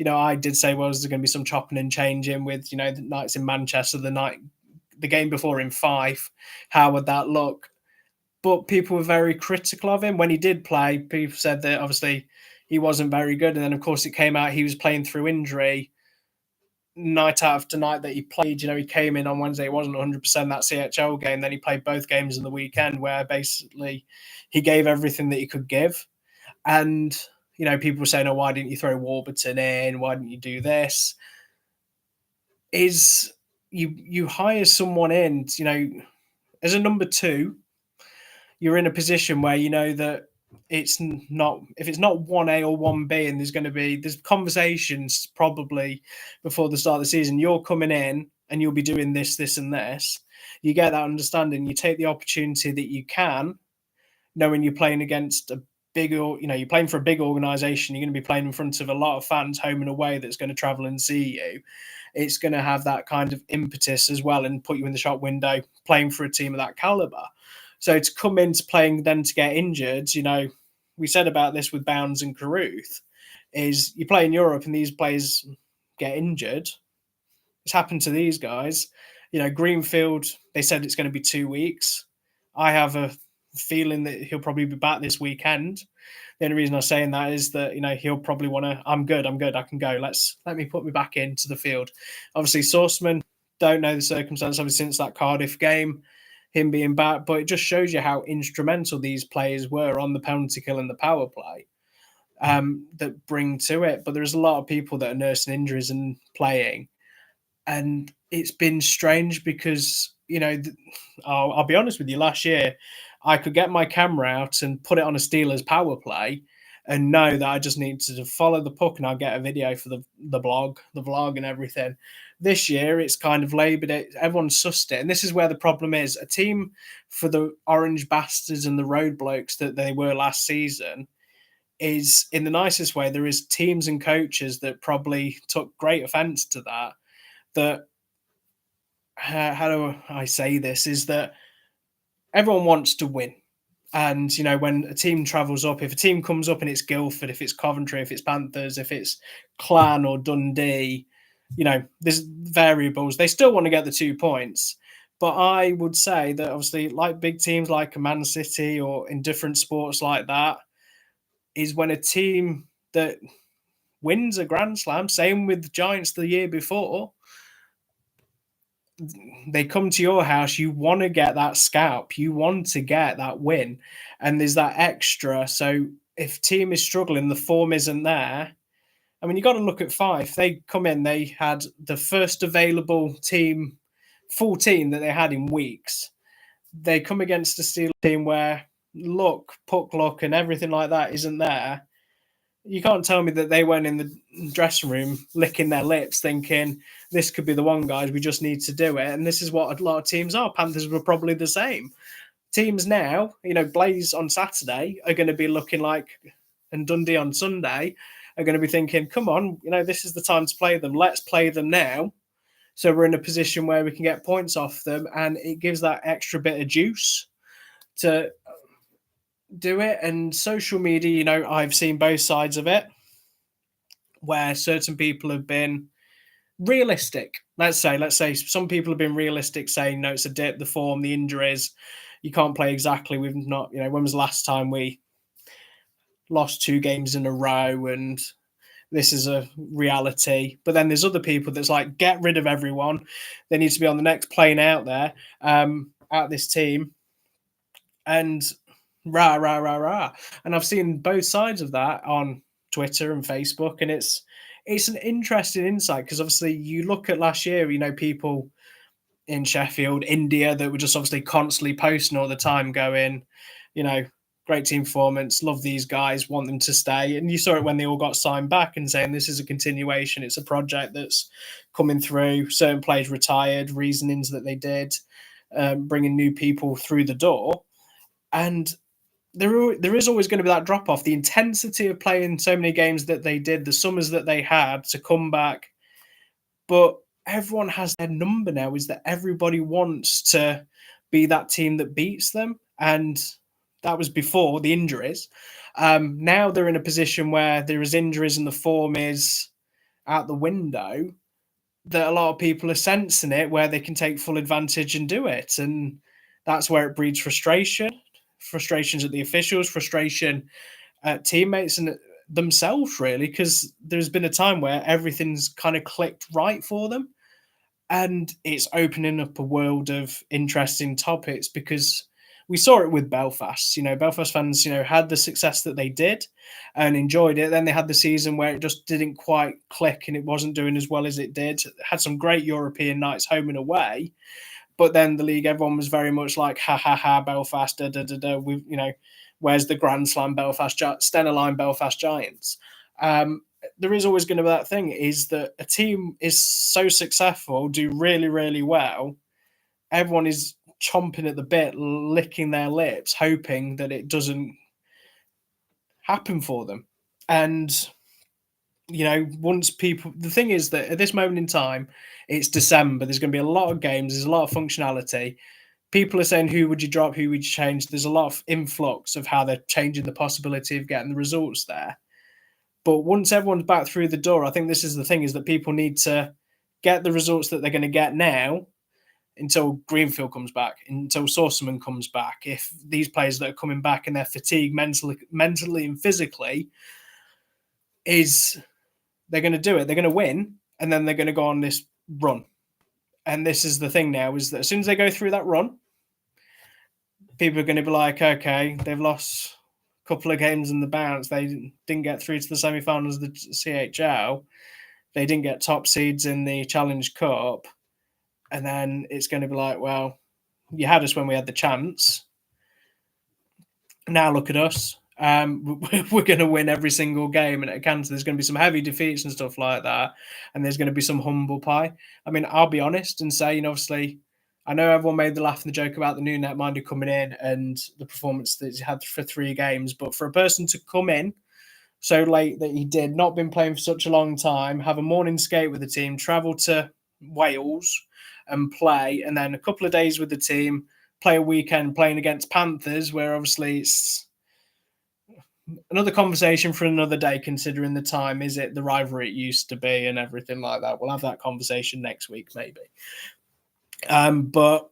I did say, well, there's going to be some chopping and changing with, the nights in Manchester, the game before in Fife. How would that look? But people were very critical of him when he did play. People said that obviously he wasn't very good, and then of course it came out he was playing through injury night after night that he played. He came in on Wednesday, he wasn't 100% that CHL game. Then he played both games in the weekend where basically he gave everything that he could give. And, people were saying, oh, why didn't you throw Warburton in? Why didn't you do this? Is you hire someone in, as a number two, you're in a position where you know that it's not, if it's not 1A or 1B, and there's conversations probably before the start of the season, you're coming in and you'll be doing this, this, and this. You get that understanding, you take the opportunity that you can, knowing you're playing against a bigger, you're playing for a big organization, you're going to be playing in front of a lot of fans home and away that's going to travel and see you. It's going to have that kind of impetus as well and put you in the shop window playing for a team of that caliber. So to come into playing then to get injured, we said about this with Bounds and Carruth, is you play in Europe and these players get injured. It's happened to these guys. Greenfield, they said it's going to be 2 weeks. I have a feeling that he'll probably be back this weekend. The only reason I'm saying that is that, he'll probably want to, I'm good, I can go. Let me put me back into the field. Obviously, Sourceman, don't know the circumstance, obviously, since that Cardiff game, him being back, but it just shows you how instrumental these players were on the penalty kill and the power play that bring to it. But there's a lot of people that are nursing injuries and playing. And it's been strange because, I'll be honest with you, last year, I could get my camera out and put it on a Steelers power play and know that I just need to follow the puck and I'll get a video for the vlog and everything. This year, it's kind of laboured it. Everyone's sussed it. And this is where the problem is. A team for the Orange Bastards and the Road Blokes that they were last season is, in the nicest way, there is teams and coaches that probably took great offence to that. That, how do I say this, is that everyone wants to win. And, when a team travels up, if a team comes up and it's Guildford, if it's Coventry, if it's Panthers, if it's Clan or Dundee, there's variables. They still want to get the 2 points. But I would say that obviously, like big teams like Man City or in different sports like that, is when a team that wins a Grand Slam, same with the Giants the year before, they come to your house, you want to get that scalp, you want to get that win, and there's that extra. So if team is struggling, the form isn't there. I mean, you got to look at Fife. They come in, they had the first available team, full team that they had in weeks. They come against a Steelers team where puck luck, and everything like that isn't there. You can't tell me that they went in the dressing room licking their lips, thinking this could be the one, guys. We just need to do it. And this is what a lot of teams are. Panthers were probably the same. Teams now, Blaze on Saturday are going to be looking like, and Dundee on Sunday are going to be thinking, come on, this is the time to play them. Let's play them now. So we're in a position where we can get points off them, and it gives that extra bit of juice to do it. And social media, I've seen both sides of it, where certain people have been realistic. Let's say some people have been realistic, saying, no, it's a dip, the form, the injuries. You can't play exactly. We've not, when was the last time we lost 2 games in a row, and this is a reality. But then there's other people that's like, get rid of everyone. They need to be on the next plane out there, out this team. And rah, rah, rah, rah. And I've seen both sides of that on Twitter and Facebook. And it's an interesting insight, because obviously you look at last year, people in Sheffield, India, that were just obviously constantly posting all the time going, great team performance, love these guys, want them to stay. And you saw it when they all got signed back and saying this is a continuation, it's a project that's coming through, certain players retired, reasonings that they did, bringing new people through the door. And there is always going to be that drop off. The intensity of playing so many games that they did, the summers that they had to come back. But everyone has their number now, is that everybody wants to be that team that beats them. And that was before the injuries. Now they're in a position where there is injuries and the form is out the window, that a lot of people are sensing it, where they can take full advantage and do it. And that's where it breeds frustrations at the officials, frustration at teammates and themselves, really, because there's been a time where everything's kind of clicked right for them. And it's opening up a world of interesting topics, because we saw it with Belfast. Belfast fans, had the success that they did and enjoyed it. Then they had the season where it just didn't quite click and it wasn't doing as well as it did. Had some great European nights home and away. But then the league, everyone was very much like, ha, ha, ha, Belfast, da, da, da, da. Where's the Grand Slam Belfast, Stena Line Belfast Giants? There is always going to be that thing, is that a team is so successful, do really, really well. Everyone is chomping at the bit, licking their lips, hoping that it doesn't happen for them. And, once people, the thing is that at this moment in time, it's December, there's going to be a lot of games, there's a lot of functionality. People are saying, who would you drop, who would you change? There's a lot of influx of how they're changing the possibility of getting the results there. But once everyone's back through the door, I think this is the thing, is that people need to get the results that they're going to get now until Greenfield comes back, until Saucerman comes back. If these players that are coming back and they're fatigued mentally and physically, they're going to do it. They're going to win, and then they're going to go on this run. And this is the thing now, is that as soon as they go through that run, people are going to be like, okay, they've lost a couple of games in the bounce. They didn't get through to the semi-finals of the CHL. They didn't get top seeds in the Challenge Cup. And then it's going to be like, well, you had us when we had the chance. Now look at us. We're going to win every single game, and at Kansas there's going to be some heavy defeats and stuff like that, and there's going to be some humble pie. I mean, I'll be honest and say, obviously, I know everyone made the laugh and the joke about the new netminder coming in and the performance that he had for 3 games, but for a person to come in so late that he did, not been playing for such a long time, have a morning skate with the team, travel to Wales and play, and then a couple of days with the team, play a weekend playing against Panthers, where obviously it's another conversation for another day, considering the time. Is it the rivalry it used to be and everything like that? We'll have that conversation next week, maybe. But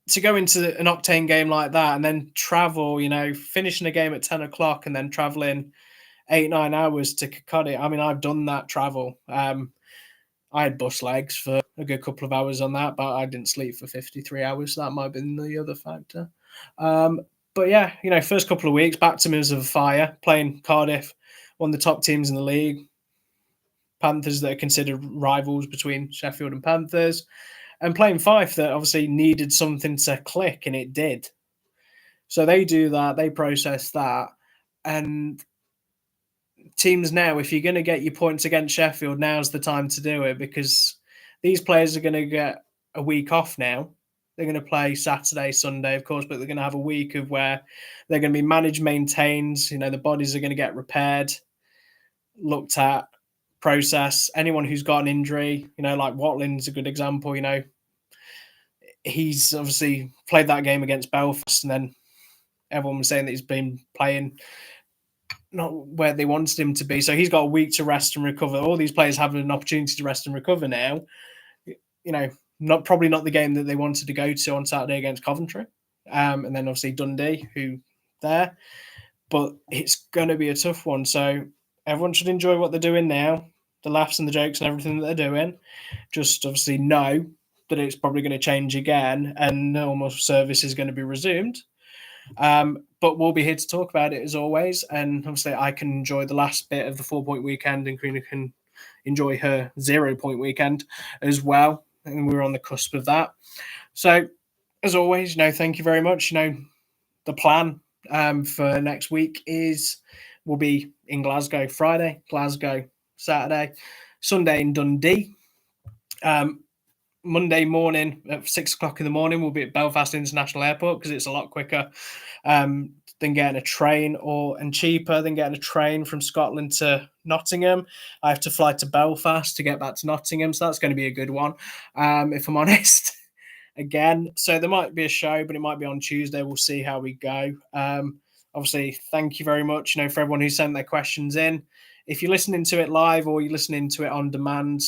to go into an octane game like that and then travel, finishing a game at 10 o'clock and then traveling 8-9 hours to Kirkcaldy. I mean, I've done that travel. I had bus legs for a good couple of hours on that, but I didn't sleep for 53 hours. So that might have been the other factor. But yeah, first couple of weeks, baptisms of fire, playing Cardiff, one of the top teams in the league. Panthers that are considered rivals between Sheffield and Panthers, and playing Fife that obviously needed something to click, and it did. So they do that, they process that, and teams now, if you're going to get your points against Sheffield, now's the time to do it because these players are going to get a week off now. They're going to play Saturday, Sunday, of course, but they're going to have a week of where they're going to be managed, maintained. The bodies are going to get repaired, looked at, process. Anyone who's got an injury, like Watlin's a good example. He's obviously played that game against Belfast, and then everyone was saying that he's been playing not where they wanted him to be. So he's got a week to rest and recover. All these players have an opportunity to rest and recover now. Probably not the game that they wanted to go to on Saturday against Coventry. And then obviously Dundee, who there. But it's going to be a tough one. So everyone should enjoy what they're doing now, the laughs and the jokes and everything that they're doing. Just obviously know that it's probably going to change again and normal service is going to be resumed. But we'll be here to talk about it as always. And obviously, I can enjoy the last bit of the 4-point weekend, and Karina can enjoy her 0-point weekend as well. And we're on the cusp of that. So, as always, thank you very much. The plan for next week we'll be in Glasgow Friday, Glasgow Saturday, Sunday in Dundee. Monday morning at 6:00 in the morning, we'll be at Belfast International Airport because it's a lot quicker than getting a train and cheaper than getting a train from Scotland to Nottingham. I have to fly to Belfast to get back to Nottingham, so that's going to be a good one, if I'm honest. Again, so there might be a show, but it might be on Tuesday. We'll see how we go. Obviously, thank you very much, for everyone who sent their questions in. If you're listening to it live or you're listening to it on demand,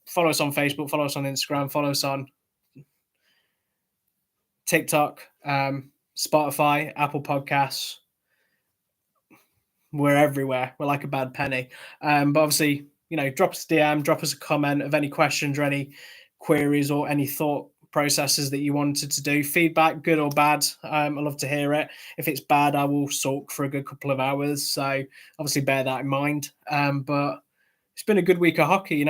follow us on Facebook, follow us on Instagram, follow us on TikTok, Spotify, Apple Podcasts. We're everywhere. We're like a bad penny. But obviously, drop us a DM, drop us a comment of any questions or any queries or any thought processes that you wanted to do. Feedback, good or bad. I love to hear it. If it's bad, I will sulk for a good couple of hours. So obviously bear that in mind. But it's been a good week of hockey,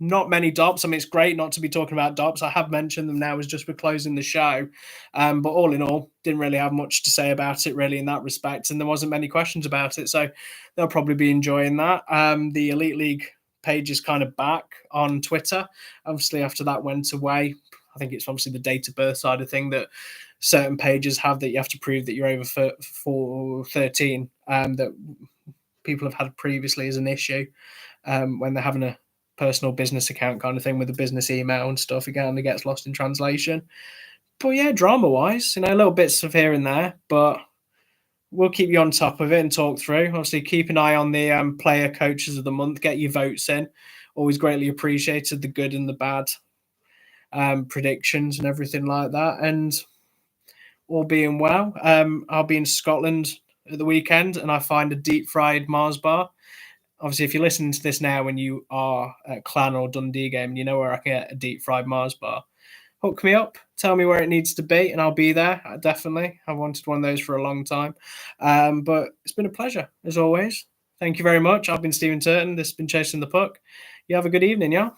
not many dops. I mean, it's great not to be talking about dops. I have mentioned them now as just we're closing the show. But all in all, didn't really have much to say about it really in that respect. And there wasn't many questions about it. So they'll probably be enjoying that. The Elite League page is kind of back on Twitter. Obviously, after that went away, I think it's obviously the date of birth side of thing that certain pages have that you have to prove that you're over 13 that people have had previously as an issue when they're having a personal business account kind of thing with a business email and stuff. It kind of gets lost in translation. But yeah, drama-wise, little bits of here and there, but we'll keep you on top of it and talk through. Obviously, keep an eye on the player coaches of the month. Get your votes in. Always greatly appreciated, the good and the bad predictions and everything like that. And all being well, I'll be in Scotland at the weekend and I find a deep-fried Mars bar. Obviously, if you're listening to this now when you are at Clan or Dundee game, you know where I can get a deep-fried Mars bar. Hook me up, tell me where it needs to be, and I'll be there, definitely. I've wanted one of those for a long time. But it's been a pleasure, as always. Thank you very much. I've been Stephen Turton. This has been Chasing the Puck. You have a good evening, yeah?